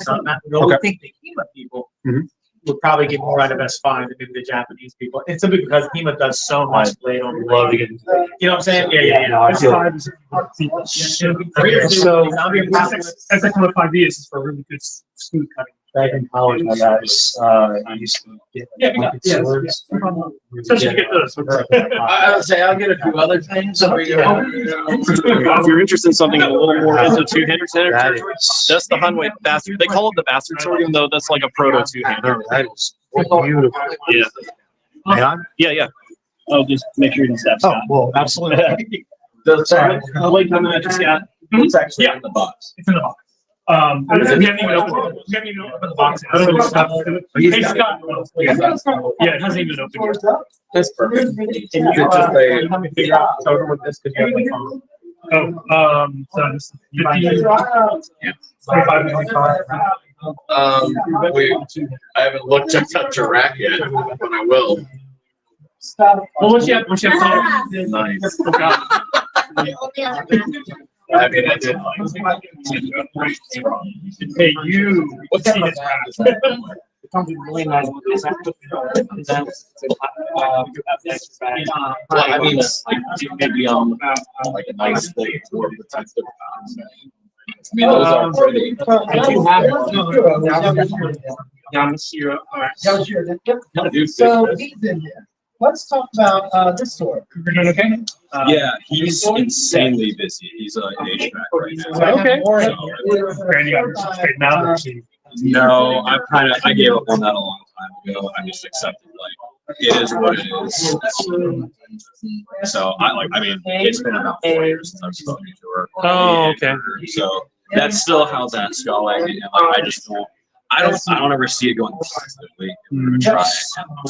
We think the HEMA people Mhm. would probably get more out of S5 than maybe the Japanese people. It's simply because HEMA does so much blade on blade. Love to get into that. You know what I'm saying? Yeah. I feel- S5 is so SX-105V is for really good smooth cutting. Back in college, my guys, I used to get swords. Especially to get those. I would say I'll get a few other things. So we If you're interested in something a little more into two-handed territory, that's the Hanwei bastard. They call it the bastard sword, even though that's like a proto two-hander. That is beautiful. Yeah. May I? Yeah. I'll just make sure you don't stab Oh, Scott. well, absolutely. The late comment I just got. It's actually Yeah. in the box. It's in the box. We haven't even opened it. We haven't even opened the box yet. So it's stuff. Hey, Scott. Yeah, it hasn't even opened yet. That's perfect. Can you Just a- help me figure out total with this? Because you have my phone. So it's 50, 25, 25. I haven't looked at that rack yet, but I will. Well, once you have time. Nice. Oh, God. I mean, I did. Hey, you. What's see in this the rap. It comes with really nice. Well, I mean, maybe like a nice thing for the type of. I mean, those are pretty. I do have Yamashiro. So, Bizen, let's talk about this sword. You're doing okay? Yeah, he's insanely busy. He's an HVAC right now. Okay. So, Randy got her straightened out. No, I gave up on that a long time ago. I just accepted like it is what it is. So I mean, it's been about 4 years since I've spoken to her. Oh, okay. So that's still how that's going. And like, I don't ever see it going positively. Try and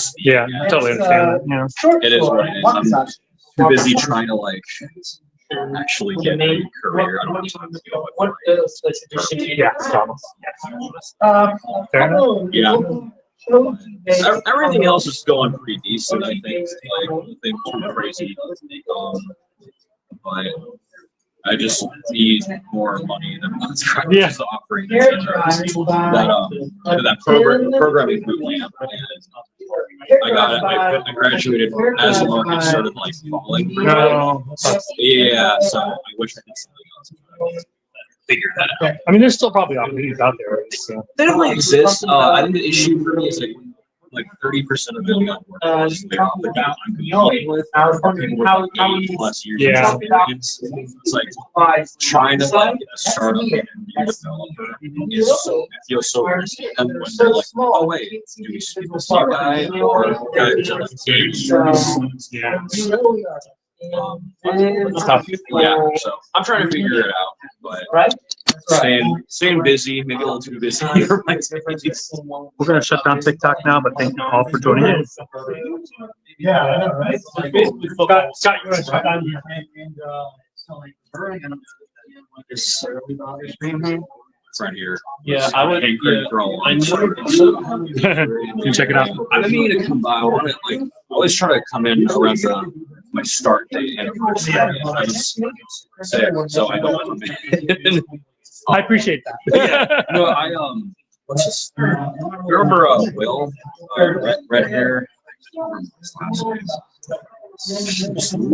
speak Yeah, again. totally understand that. Yeah. It is what it is. I'm too busy trying to like actually get a career. I don't have time to deal with it. Yeah. Fair enough. Yeah. Everything else is going pretty decent, I think. Like nothing too crazy. But I just need more money than what's currently offering. That programming boot camp. I graduated as long as started like falling. No. Yeah, so I wish I did something else. Figure that out. I mean, there's still probably opportunities out there. So. They definitely exist. I think the issue for me is like 30% of it got worked off the bat. Plus years. Yeah. It's like trying to like get a startup and be a developer is so it feels so risky. And when they're like, oh wait, do we speak with you guy or Yeah. yeah, so I'm trying to figure it out, but staying busy, maybe a little too busy. We're going to shut down TikTok now, but thank you all for joining in. Yeah, I know, right? Scott, you want to shut down? It's right here. Yeah, I would. For a long You check it out. I've been meaning to come by. I want to like I always try to come in around my start date anniversary. I just say it so I don't come in. I appreciate that. Yeah. No, what's this? You remember Will? Red hair.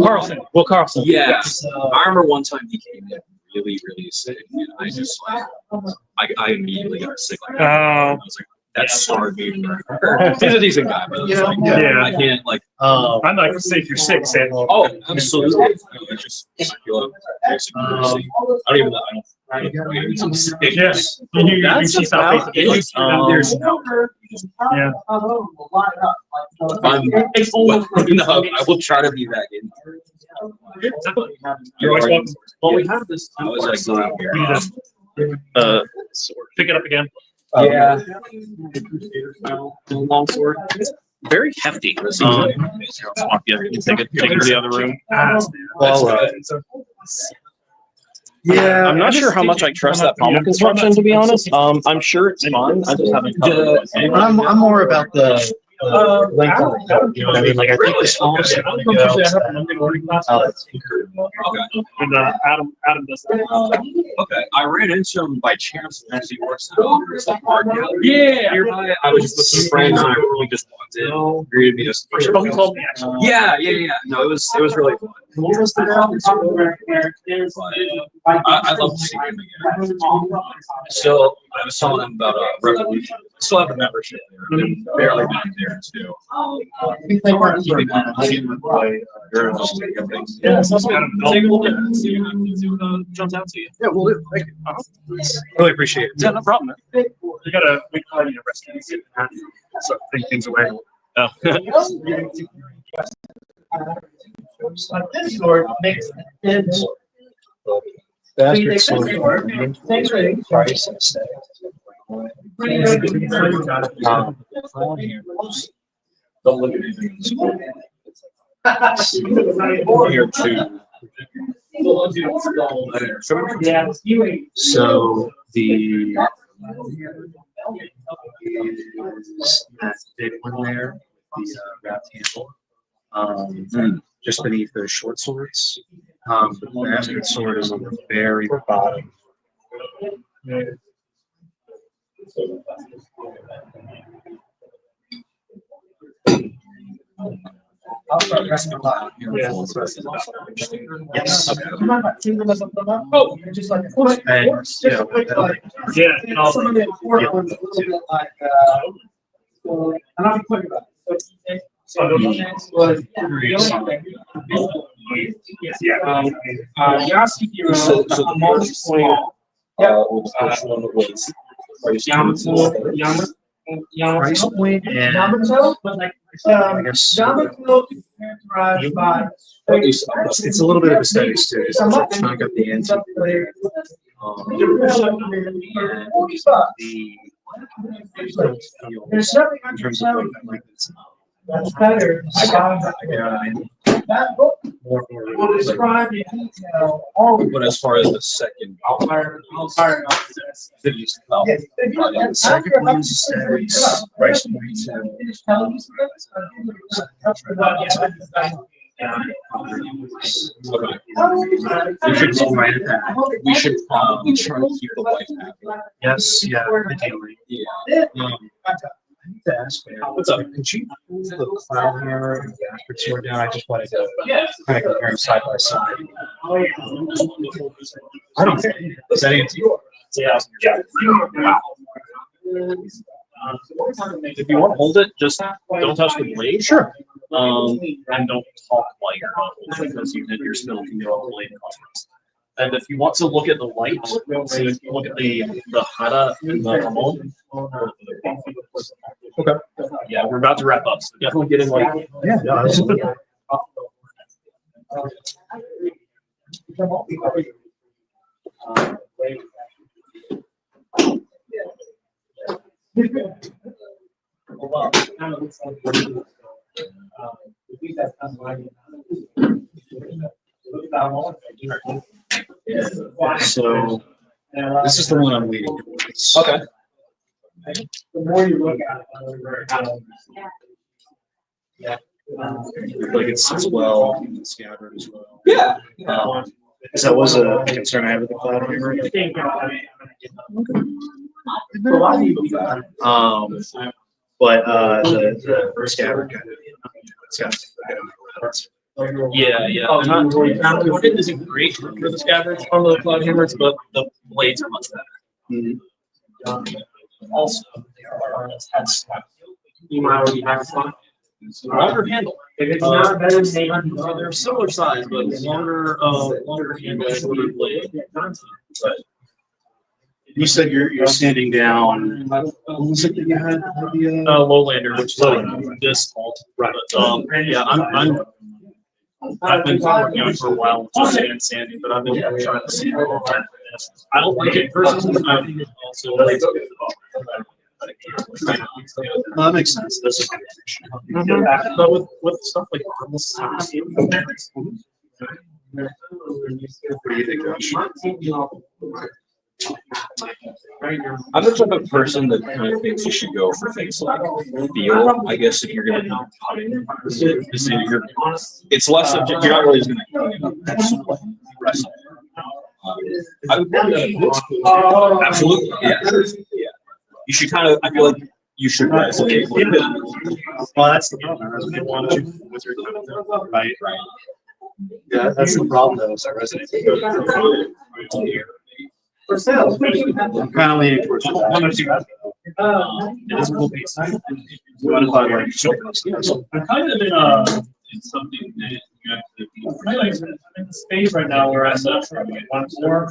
Carlson. Will Carlson. Yeah. I remember one time he came in really sick, and I just like I immediately got sick. Like, I was like, that's starving. He's a decent guy, but it's like, Yeah. I can't like. I'm not going to say if you're sick, say it. Oh, absolutely. It's just I feel like basic courtesy. I don't even know. I don't. I'm sick. Yes. You see South Face. There's no. Yeah. No, I will try to be back in. You're always welcome. Well, we have this. I was like going here. Pick it up again. Yeah. Long sword. Very hefty. You can take it to the other room. Well, Yeah, I'm not sure how much I trust that pommel construction, to be honest. I'm sure it's fine. I just haven't covered it with anyone. I'm more about the length of the coat. You know what I mean? Like I think the smallest I want to go is And Adam does that. Okay, I ran into him by chance as he works out. There's a art gallery nearby. I was just with some friends and I really just walked in. Greeted me just. Oh, he told me actually. Yeah. No, it was really fun. what was the balance? I'd love to see him again. Still, I was telling him about Revolution. I still have the membership there. I've barely been there too. I think they weren't keeping my girls. Yeah, so take a look at it. See what jumps out to you. Yeah, well, thank you. Really appreciate it. Yeah, no problem, man. We got a big party at restaurant. So think things away. Oh. This sword makes it. Bastard sword. Price instead. Don't look at anything. Here too. Yeah. So the that big one there, the wrapped handle, just beneath those short swords. The bastard sword is on the very bottom. Yes. Oh, you're just like, And, you know, Yeah, and I'll- some of the important ones, a little bit like, and I'll be quick about it. So the next was. Yamashiro, So the first small. or the first one was. Price point and Yamato was like, I guess Yamato is characterized by. it's a little bit of aesthetics too. It's not got the antique. There's something In terms of like it's that's better. That book more will describe in detail all of But as far as the second. Yes. If you look at second one says price point and finish telling you We should go right at that. We should probably try to keep the wife happy. yes, yeah, ideally. Yeah. I need to ask man, what's up? Could you pull the cloud hammer and the bastard sword down? I just wanted to kind of compare them side by side. I don't think is that antique? If you want to hold it, just don't touch the blade. Sure. And don't talk while you're not holding, because your spell can get on the blade conference. And if you want to look at the light, so if you look at the hara and the hamon. Okay. Yeah, we're about to wrap up, so definitely get in like. Yeah, no, absolutely. So this is the one I'm leaning towards. Okay. The more you look at it. Like it sits well in the scabbard as well. Yeah. Because that was a concern I had with the cloud hammer. But the scabbard kind of, it's got. Yeah. Not isn't great for the scabbards on the cloud hammers, but the blades are much better. Also, there are tests. You might already have some. Longer handle. If it's not better than They're similar size, but longer handle, shorter blade. But You said you're standing down. What was it that you had? Lowlander, which is like this alt. Right. But, yeah, I've been working on it for a while, just saying Sandy, but I've been trying to see. I don't like it personally. I think it's also like. That makes sense. That's a good issue. But with stuff like this, What do you think, Josh? I'm the type of person that kind of thinks you should go for things like feel. I guess if you're going to be putting, it's less of you're not really just going to wrestle. Absolutely, yeah. You should kind of. I feel like you should resonate with it. Well, that's the problem. I resonate with your content, right? Yeah, that's the problem though, is I resonate. For sale. I'm kind of leaning towards that. How much you got? It is a cool piece. What if I like something else? I'm kind of in something that you have to be. I'm in the space right now where I set up for one floor.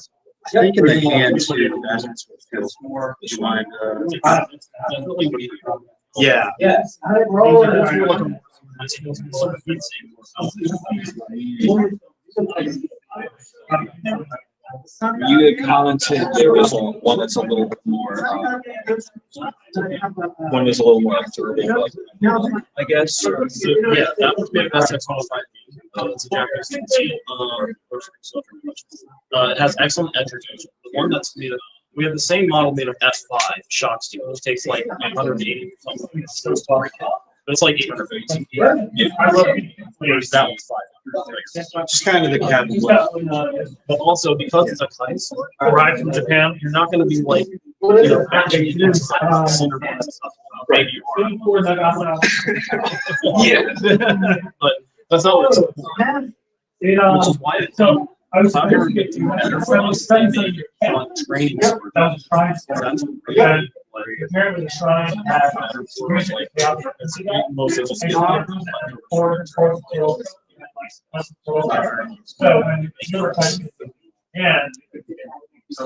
I think in the hand too, that's what feels more defined. Yeah. Yes. You had commented there was one that's a little bit more, one is a little more observable, I guess. So, yeah, that was made that's a qualified. It's a Japanese conceal. It has excellent edge rotation. The one that's made of, we have the same model made of F5 shock steel, which takes like 180 something. But it's like 850. Yeah, I love it. That one's 500. Just kind of the cabin. But also because it's a kind sword, arrived from Japan, you're not going to be like, actually, cinder blocks and stuff. Maybe you are. Yeah. But that's not what it's for. Which is why it's so. I was never get to training. Apparently the shrine has Most of us get so when you're and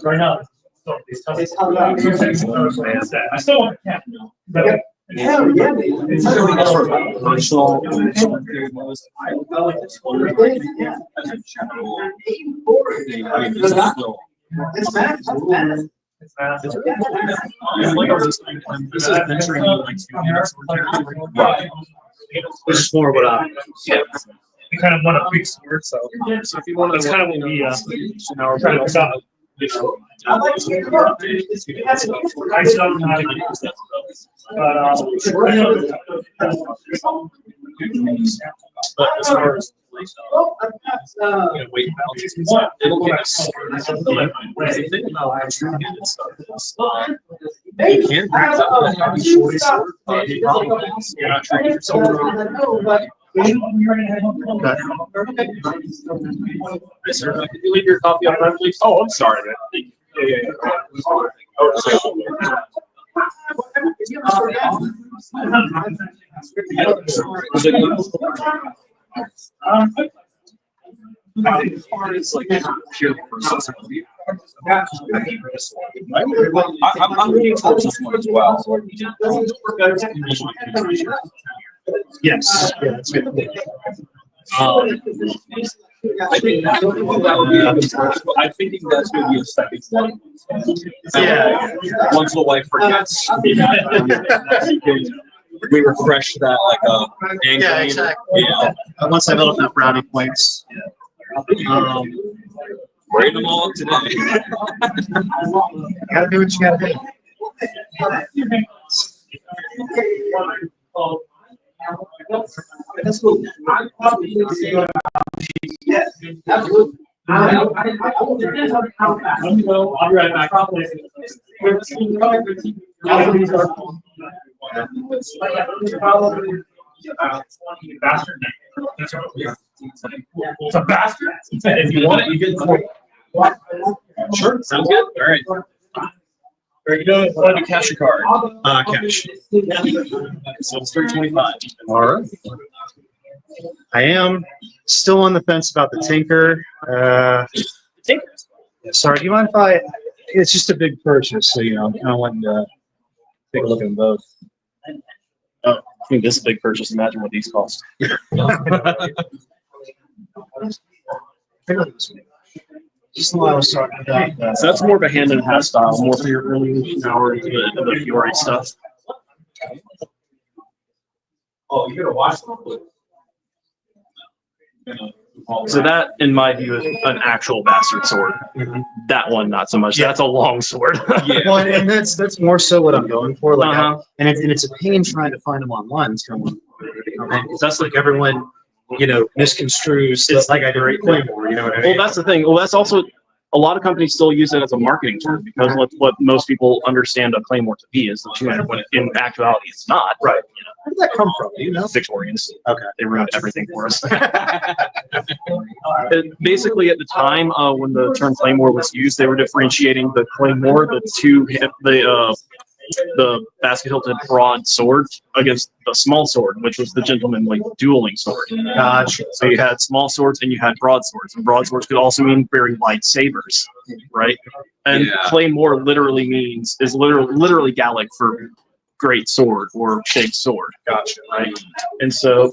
right now, so I still want to but Hell yeah. It's really more personal. I like this one. I mean, this is still. It's bad. This is venturing like 2 years. This is more what I. Yeah. we kind of want a big sword, so So if you want to, that's kind of what we we're trying to figure out. I like to I still don't know how to use that, but as far as Wait, it'll get us. You can bring something that can be short sword, the problem is you're not training yourself. Sir, could you leave your coffee on front, please? Oh, I'm sorry, man. Yeah. As far as like pure personality, I'm leaning towards this one as well. yes, yeah, that's good. I think that would be. I'm thinking that's going to be a second one. Yeah. Once the wife forgets, we refresh that like a. Yeah, exactly. Yeah. Once I build up enough brownie points. Bring them all up today. Gotta do what you gotta do. That's cool. Absolutely. I'll be right back. Bastard. It's a bastard. If you want it, you get it. Sure, sounds good. All right. Very good. Why don't you cash your card? Cash. So it's 325. All right. I am still on the fence about the Tinker. Tinker. Sorry, do you mind if I? It's just a big purchase, so you know, I kind of wanted to take a look at them both. Oh, I mean, this is a big purchase. Imagine what these cost. Just while I was talking about so that's more of a hand and hat style, more for your early hour, the Fiore stuff. Oh, you're gonna watch them? So that, in my view, is an actual bastard sword. That one, not so much. Yeah. That's a long sword. Well, and that's more so what I'm going for. Like, Uh-huh. and it's a pain trying to find them online. It's kind of because that's like everyone, misconstrues. It's like I do Claymore. You know what I Well, mean? that's the thing. Well, that's also a lot of companies still use it as a marketing term because what most people understand a claymore to be is the two-handed, when in actuality it's not. Right. Where did that come from? Do you know? Victorians. Okay. They ruined everything for us. Basically, at the time when the term claymore was used, they were differentiating the claymore, the basket-hilted broad sword against the small sword, which was the gentlemanly dueling sword. Gotcha. So you had small swords and you had broadswords, and broadswords could also mean very light sabers, right? And Yeah. claymore is literally Gallic for great sword or big sword. Gotcha. Right? And so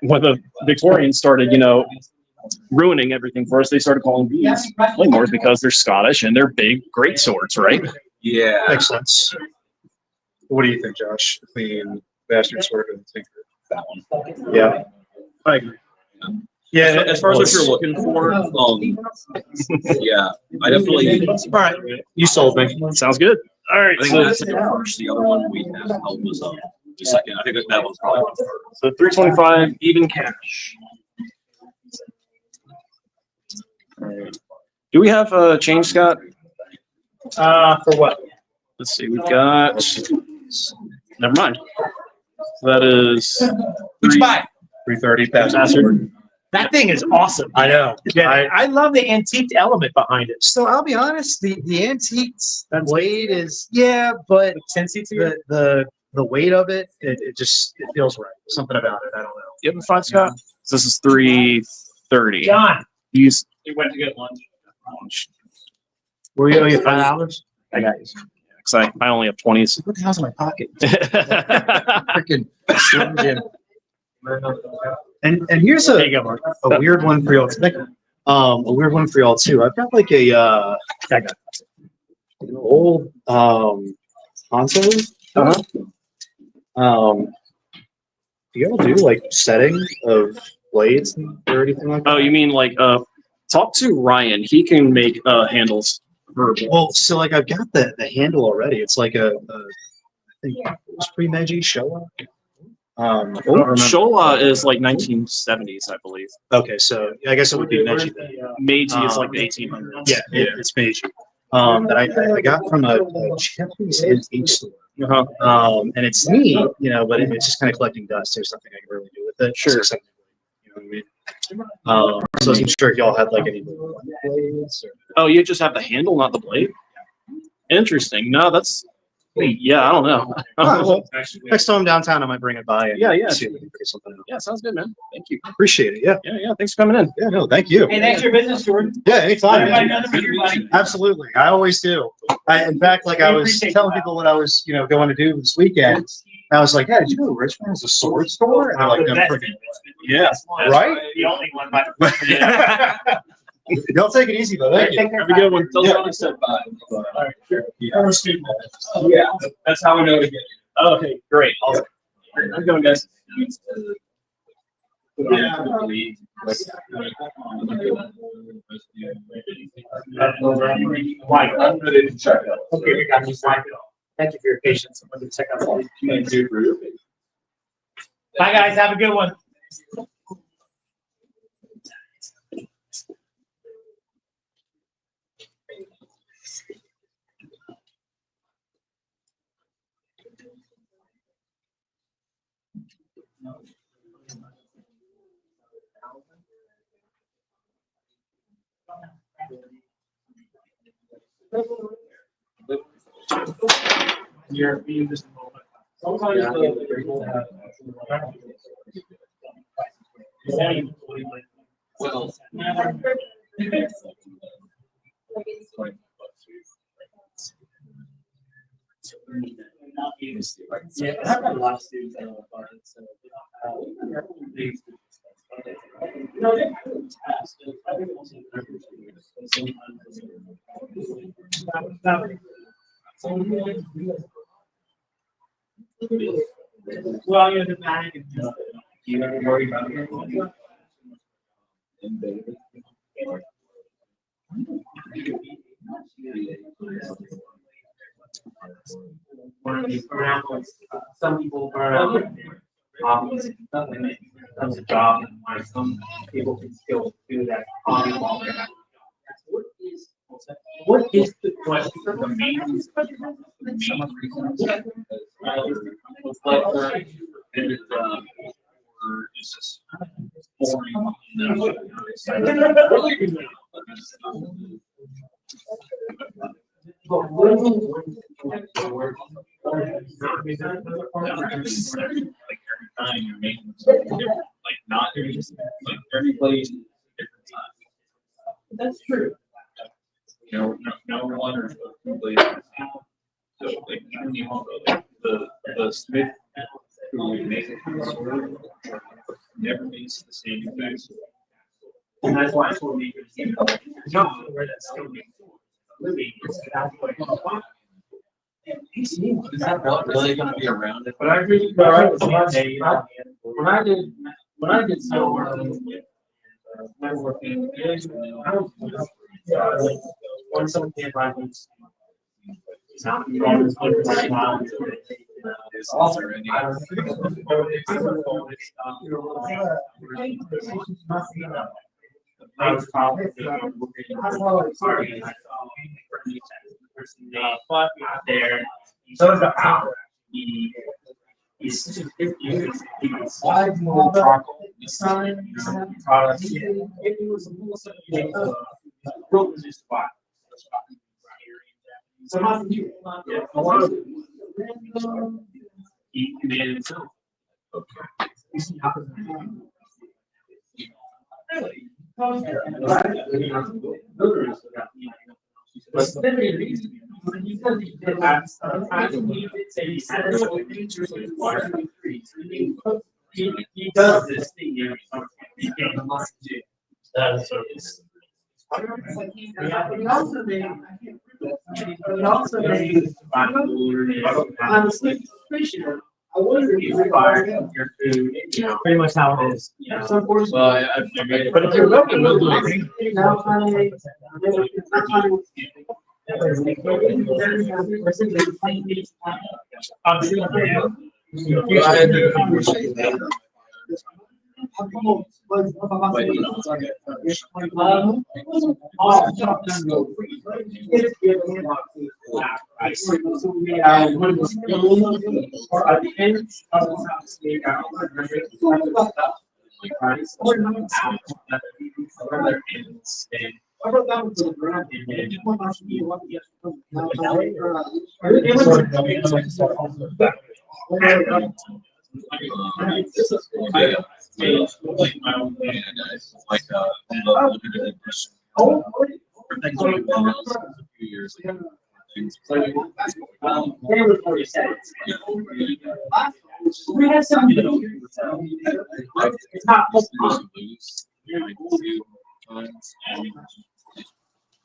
when the Victorians started, ruining everything for us, they started calling these claymores because they're Scottish and they're big, great swords, right? Yeah. Makes sense. What do you think, Josh? Between bastard sword and tinker? That one. Yeah. I agree. Yeah. As far as what you're looking for, Yeah, I definitely. All right. You sold me. sounds good. All right, I think so, that's the first. The other one we have was the second. I think that one's probably the third. so 325 even cash. All right. Do we have a change, Scott? For what? Let's see. We've got. Never mind. So that is. What'd you buy? 330 Bastard. That thing is awesome. I know. Yeah, I love the antique element behind it. So I'll be honest, the antiques blade is but the weight of it, it feels right. Something about it. I don't know. You have a 5, Scott? So this is 330. John, Use. We went to get lunch. Were you owe you $5? I got you. Because I only have 20s. What the hell's in my pocket? Freaking Slim Jim. And here's a weird one for y'all. A weird one for y'all too. I've got like an old Hanzo. Do you all do like setting of blades or anything like that? Oh, you mean like talk to Ryan. He can make handles for. Well, so like I've got the handle already. It's like I think it was pre-Meiji Showa. Showa is like 1970s, I believe. Okay, so I guess it would be Meiji then. Meiji is like the 1800s. Yeah, it's Meiji. That I got from a Japanese antique store. And it's neat, but it's just kind of collecting dust. There's nothing I can really do with it. Sure. Except, you know what I mean? So I wasn't sure if y'all had like any blades or... Oh, you just have the handle, not the blade? Interesting. No, that's. Yeah, I don't know. Next time I'm downtown, I might bring it by. And Yeah. see if we can figure something out. Yeah, sounds good, man. Thank you. Appreciate it. Yeah. Yeah. Thanks for coming in. Yeah. No, thank you. hey, thanks for your business, Jordan. Yeah. Anytime. Everybody Man. knows I'm here, buddy. Absolutely. I always do. In fact, like I was telling people what I was, going to do this weekend. I was like, "Yeah, did you know Richmond has a sword store?" And they're like, "I'm freaking Yeah. right." The only one by Y'all take it easy, though. Thank you. Have a good one. Tell Yeah. John I said bye. Yeah, that's how we know to get you. Okay, great. Awesome. How's it going, guys? Okay, we got you. Thank you for your patience. I'm going to check out all these. Bye, guys. Have a good one. Yeah, I have a lot of students that are part of it, so. Well, you're the bag. You don't worry about it. One of these around, some people burn obviously when it becomes a job, and why some people can still do that. What is the question? The main everybody's different time. That's true. No one is completely. So like the Smith who makes it never makes the same effects. And that's why I told you where that's still living. Is that really gonna be around? But I really, when I did so networking, when someone came by, I was probably there. So the power. He's such a good user. He's more charcoal. The sign, products. It was a little something. Rope was just fine. So not you. A lot of he made it himself. Okay. But because he did have he did say he had he does this thing every time. He can't do that. So it's honestly, I wonder if you buy your food, pretty much how it is. Yeah. So Well, but if you're looking, we'll do it. few years ago. We had some. It's not.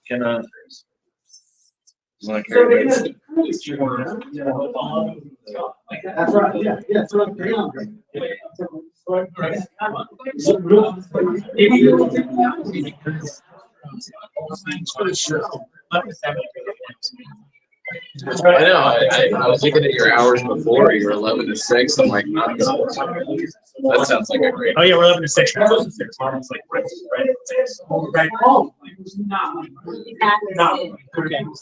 Cannot. Like, That's right. Yeah. Yeah. So I know. I was looking at your hours before. You were 11 to 6. I'm like, not this much. That sounds like a great. Oh yeah, we're 11 to 6. It's like right home.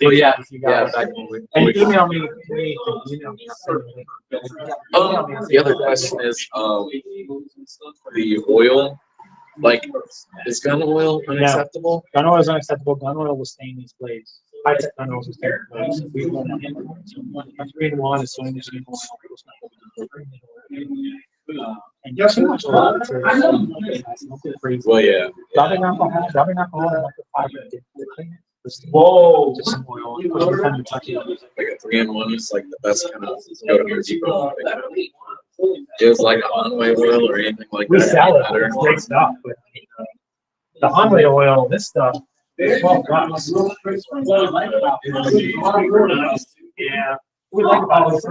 Well, yeah. Back when we. And email me. The other question is, the oil. Like, is gun oil unacceptable? Gun oil is unacceptable. Gun oil will stain these blades. High-tech gun oil will stain blades. Green one is sewing machine oil. And too much oil. Well, yeah. Dropping alcohol, like a 5 Whoa! Just some oil. Like a 3-in-1 is like the best kind of go to Home Depot. Just like a Hanway oil or anything like We that. sell it. It's great stuff. But the Hanway oil, this stuff, $12. Yeah. We like about it.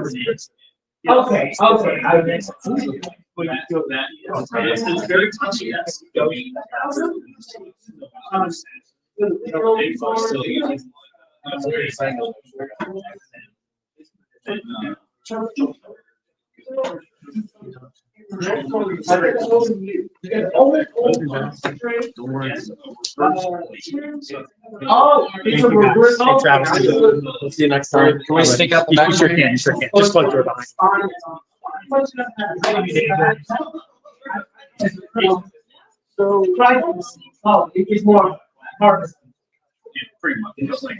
Okay. I mean, it's very touchy. Yes. Oh, Hey, Travis. We'll see you next time. Can we sneak out the You back? sure can, you sure can. Just plug the door behind. So, right, oh, it's more harvest. Yeah, pretty much. It's like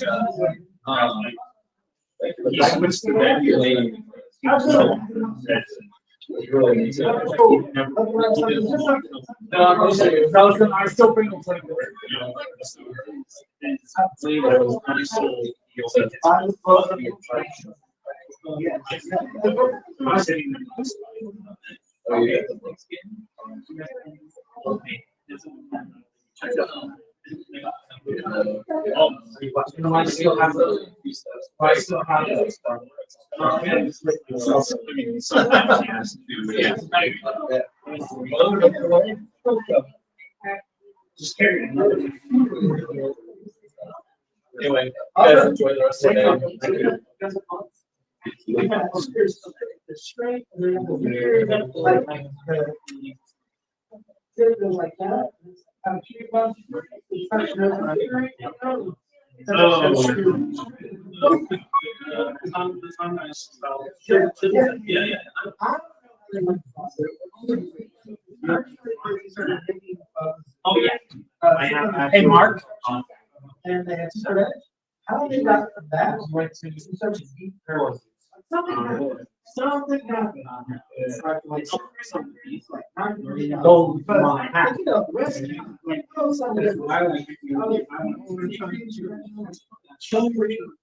I still bring them. I still have the. I still have those. Just carry it. Anyway, you guys enjoy the rest of the day. Like that. Oh, yeah. Hey, Mark. And they had started, how they got the back went to such a deep curve. Something happened. It's like gold. But I think the rest, like, oh, something.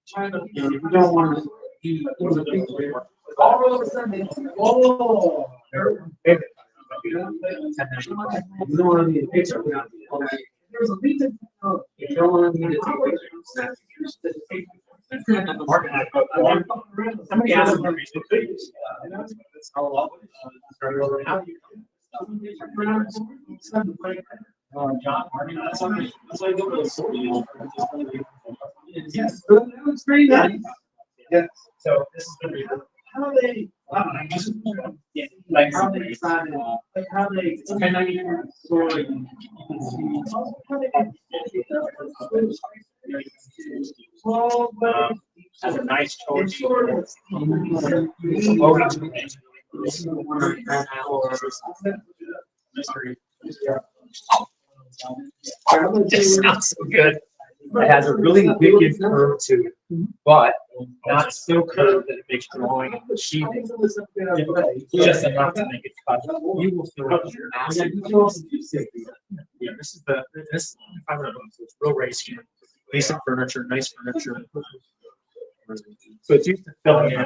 China, you don't want to be. All of a sudden, oh. You don't want to be a picture. There's a reason. You don't want to be a picture. Somebody asked me. John, that's why I go to the store. Yes, it's pretty nice. Yeah. So this is gonna be. How they, Yeah, like how they decide, like how they, it's kind of story. Well, but That's a nice it's choice. sort of. This sounds so good. It has a really wicked curve to it, but not so curved that it makes drawing and sheathing just enough to make it cut. You will feel it. Yeah, this is this. It's real race here. Decent furniture, nice furniture. So it's used to filling in.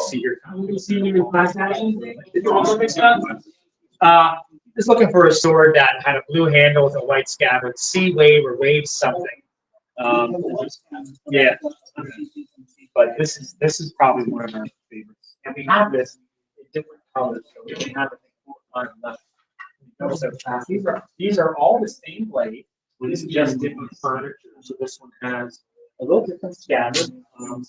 See your. See me in class action? Just looking for a sword that had a blue handle with a white scabbard, C wave or wave something. Yeah. But this is probably one of our favorites. And we have this in different colors, so we can have it on left. These are all the same blade. This is just different furniture. So this one has a little different scabbard. And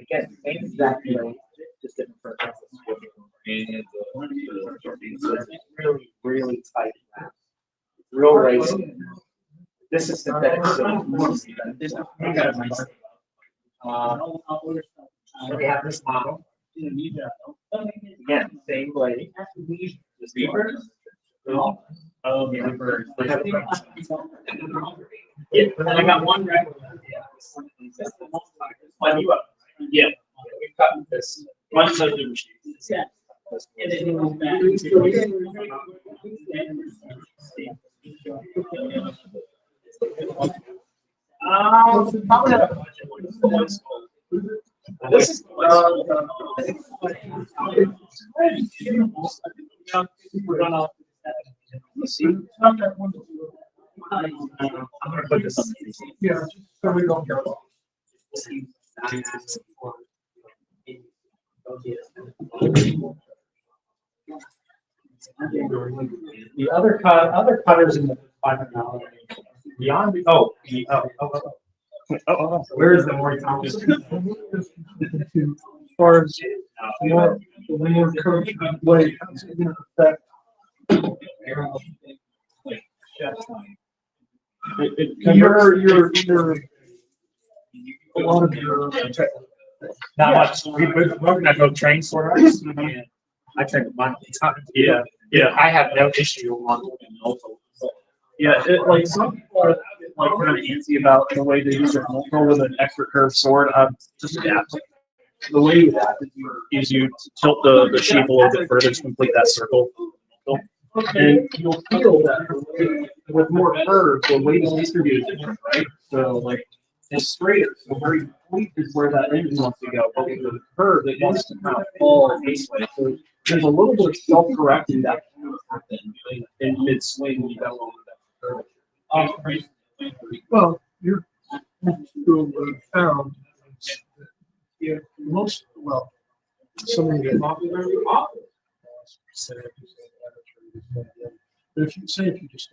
again, same exact blade, just different furniture. And really, really tight. Real racing. This is synthetic. So we have this model. Again, same blade. Just deeper. Oh, yeah. Yeah, but then I got one right. Yeah. We've got this. One of the machines. Yeah. Probably have a budget. This is I'm gonna put this. Yeah, so we don't care. The other cutters in the $500 range. Beyond where is the more Thomas? As far as the more curved blade, how's it going to affect? Your a lot of your Not much. We're gonna go train sorters. I check mine. Yeah. I have no issue on Yeah, like some people are like kind of antsy about the way they use their multiple with an extra curved sword. Just the way you have to do it is you tilt the sheath a little bit further to complete that circle. And you'll feel that with more curve, the weight is distributed different, right? So like it's straighter, so very point is where that engine wants to go. But with the curve, it wants to kind of fall basically. So there's a little bit of self-correcting that can happen in mid-swing when you go over that curve. well, you're found most some of the if you say if you just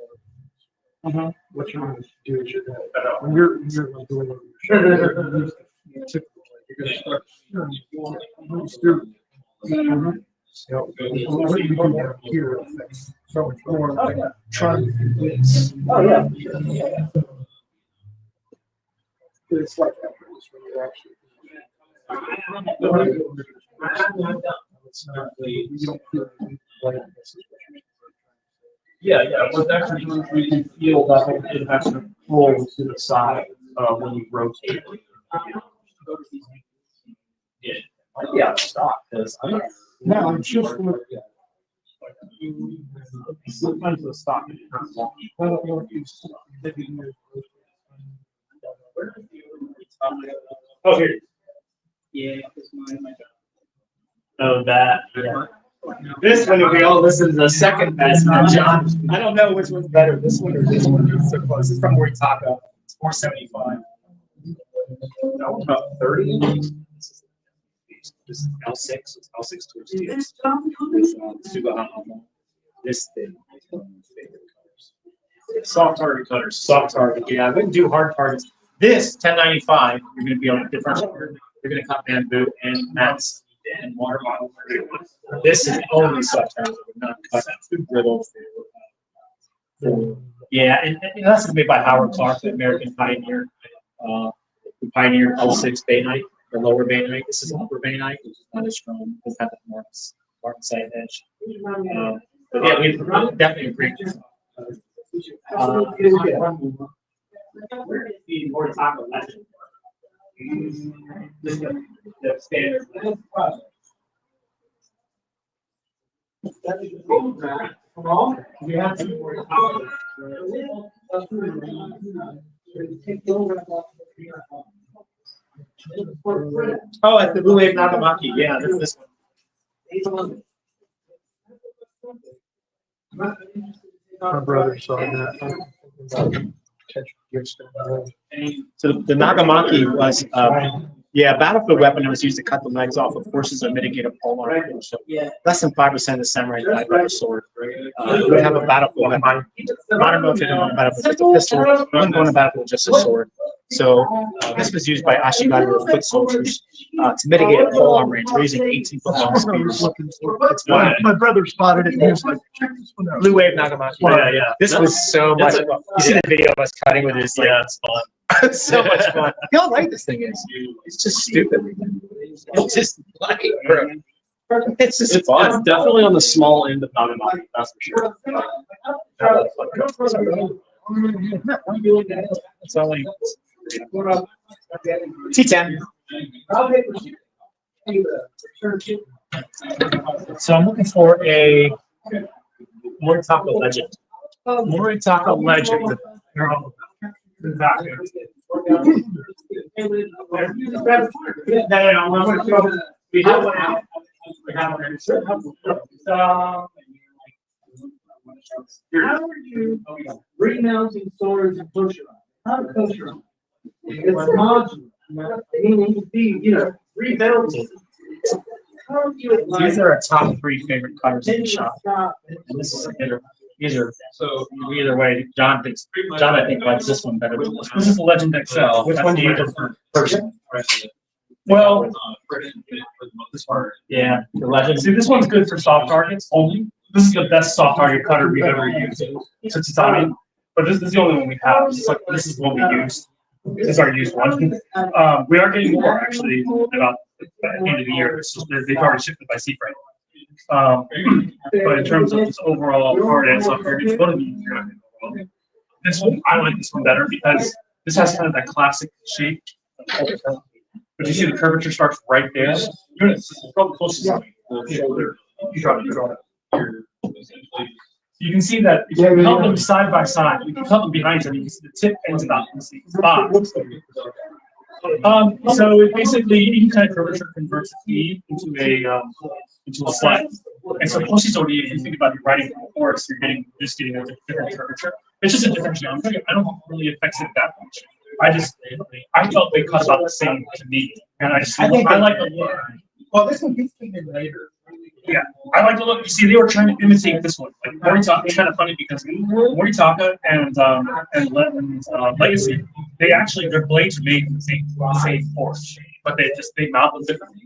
what you're going to do is you're going to when you're doing it you're going to start through. So what you do down here affects so much more like trying to do this. Oh yeah. It's like that when you're actually it's not you don't feel like this is what you're Yeah, but actually we can feel that it actually rolls to the side when you rotate. Yeah, stop because no, I'm just sometimes the stock is kind of wonky. I don't know if you Oh, here. Yeah. Oh, that. Yeah. This one, if we all listen to the second best one, John. I don't know which one's better, this one or this one. It's so close. It's from Moritaka. It's 475. That one's about 30. This is L6. It's L6 towards you. This thing. Soft target cutters. Soft target. Yeah, I wouldn't do hard targets. This 1095, you're going to be on a different. You're going to cut bamboo and mats and water bottles. This is only soft target. Not cut brittle. Yeah, and that's made by Howard Clark, the American pioneer. Who pioneered L6 bainite, the lower bainite. This is upper bainite, which is not as strong. It's got the marksite edge. But yeah, we definitely agree. Where is the Moritaka legend? The standard. We have to Oh, at the Blue Wave Nagamaki. Yeah, that's this one. my brother saw that. So the Nagamaki was, battlefield weapon that was used to cut the legs off of horses that mitigate a pole arm. So less than 5% of the samurai died by the sword. We have a battlefield weapon. Modern military don't have a battlefield, just a pistol. We wouldn't go on a battlefield, just a sword. So this was used by Ashigari or foot soldiers to mitigate a pole arm range. We're using 18-foot long spears. It's wild. My brother spotted it and he was like, check this one out. Blue Wave Nagamaki. Yeah. This was so much fun. You see the video of us cutting with this, like, it's fun. It's so much fun. You know how light this thing is? It's just stupid. It's just light, bro. It's just fun. It's definitely on the small end of Nagamaki, that's for sure. It's only T10. So I'm looking for a Moritaka legend. Moritaka legend. We have one out. We have one out. How are you remounting swords and pushing them? How to push them? It's modular. Meaning to be, rebuilt. These are our top 3 favorite cutters in the shop. And this is a hitter. These are, so either way, John, I think likes this one better. This is the Legend XL. Which one do you prefer? Well, this part, yeah, the Legend. See, this one's good for soft targets only. This is the best soft target cutter we've ever used since Italian. But this is the only one we have. This is the one we used. This is our used one. We are getting more actually about the end of the year. They've already shipped it by sea freight. But in terms of just overall hard and soft target, it's one of the easier. This one, I like this one better because this has kind of that classic shape. But you see the curvature starts right there. It's probably closest to the shoulder. You draw it. You can see that if you held them side by side, you can held them behind them, you can see the tip ends about in the same spot. So it basically any kind of curvature converts a key into a slide. And so Hoshitori, if you think about your writing on a horse, you're just getting a different curvature. It's just a different geometry. I don't think it really affects it that much. I felt they cut about the same to me, and I like the look. Well, this one keeps coming in later. Yeah, I like the look. You see, they were trying to imitate this one. Like Moritaka, it's kind of funny because Moritaka and Legacy, their blades are made in the same force, but they mount them differently.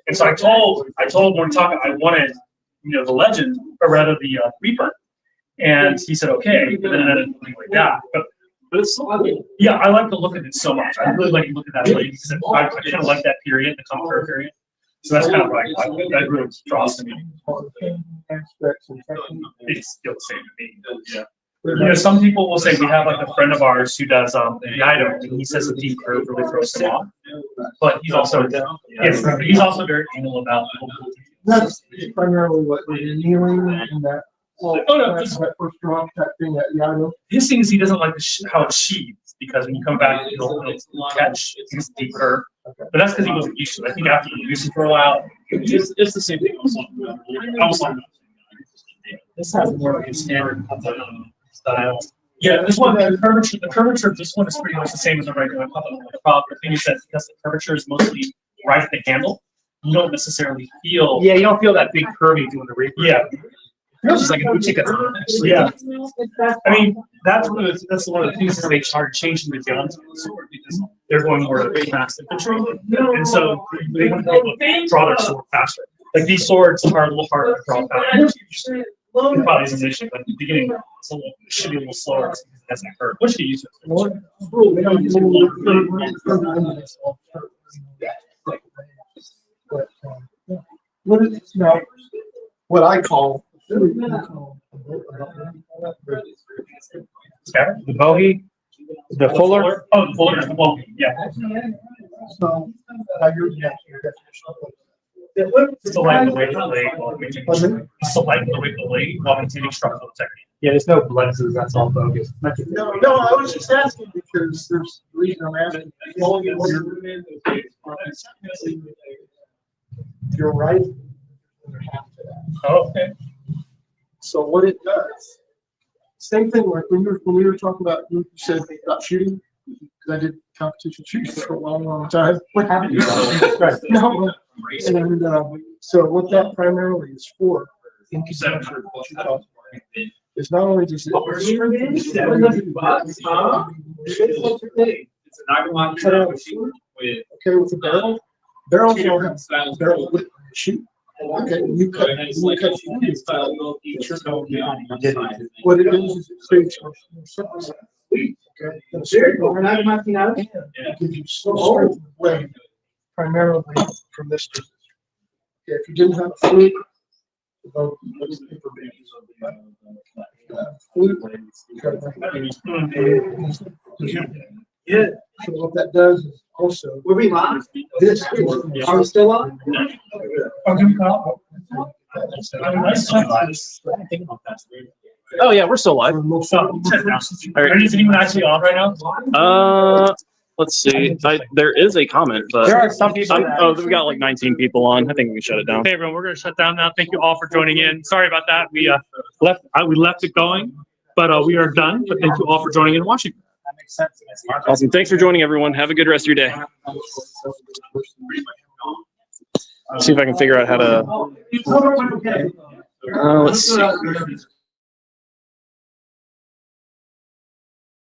And so I told Moritaka I wanted, the Legend, or rather the Reaper, and he said okay, but then it ended up looking like that. But it's, yeah, I like the look of it so much. I really like the look of that blade because I kind of like that period, the Conqueror period. So that's kind of like that really draws to me. It's still the same to me. Yeah. Some people will say we have like a friend of ours who does the item, and he says the deep curve really throws him off. But he's also he's also very anal about. That's primarily what we're kneeling and that. Well, that first drop, that thing that Yamato. His thing is he doesn't like how it sheathes because when you come back, it'll catch. It's a deep curve. But that's because he wasn't used to it. I think after you use it for a while, it's the same thing. This has more of a standard style. Yeah, this one, the curvature of this one is pretty much the same as a regular puppet. The problem, the thing is that because the curvature is mostly right at the handle, you don't necessarily feel. Yeah, you don't feel that big curvy doing the Reaper. Yeah. It's just like an Uchikata, actually. Yeah. I mean, that's one of the things that they started changing the guns on the sword because they're going more to fast infantry. And so they want to be able to draw their sword faster. Like these swords are a little harder to draw faster. It probably is an issue, but at the beginning, it should be a little slower because it hasn't occurred. What should you use it? What is now? What I call the bogey, the fuller. Oh, the fuller is the bogey. Yeah. So, your definition It's the light the way the blade while maintaining. It's the light the way the blade while maintaining structural integrity. Yeah, there's no blends. That's all bogus. No, I was just asking because there's the reason I'm asking. You're right. Oh, okay. So what it does, same thing like when we were talking about, you said about shooting, because I did competition shooting for a long time. What happened? No, and so what that primarily is for, is not only just okay with the barrel. Barrels don't barrel width shoot. Okay, you cut what it is it creates more surface. Okay, it gives you so strength away primarily from this position. Okay, if you didn't have a flute, yeah. So what that does is also. Were we live? This. Are we still on? Oh yeah, we're still live. Is anyone actually on right now? Let's see. There is a comment, but There are some people. we got like 19 people on. I think we can shut it down. Hey everyone, we're going to shut down now. Thank you all for joining in. Sorry about that. We left it going, but we are done. But thank you all for joining in and watching. That makes sense. Awesome. Thanks for joining, everyone. Have a good rest of your day. see if I can figure out how to. Let's see.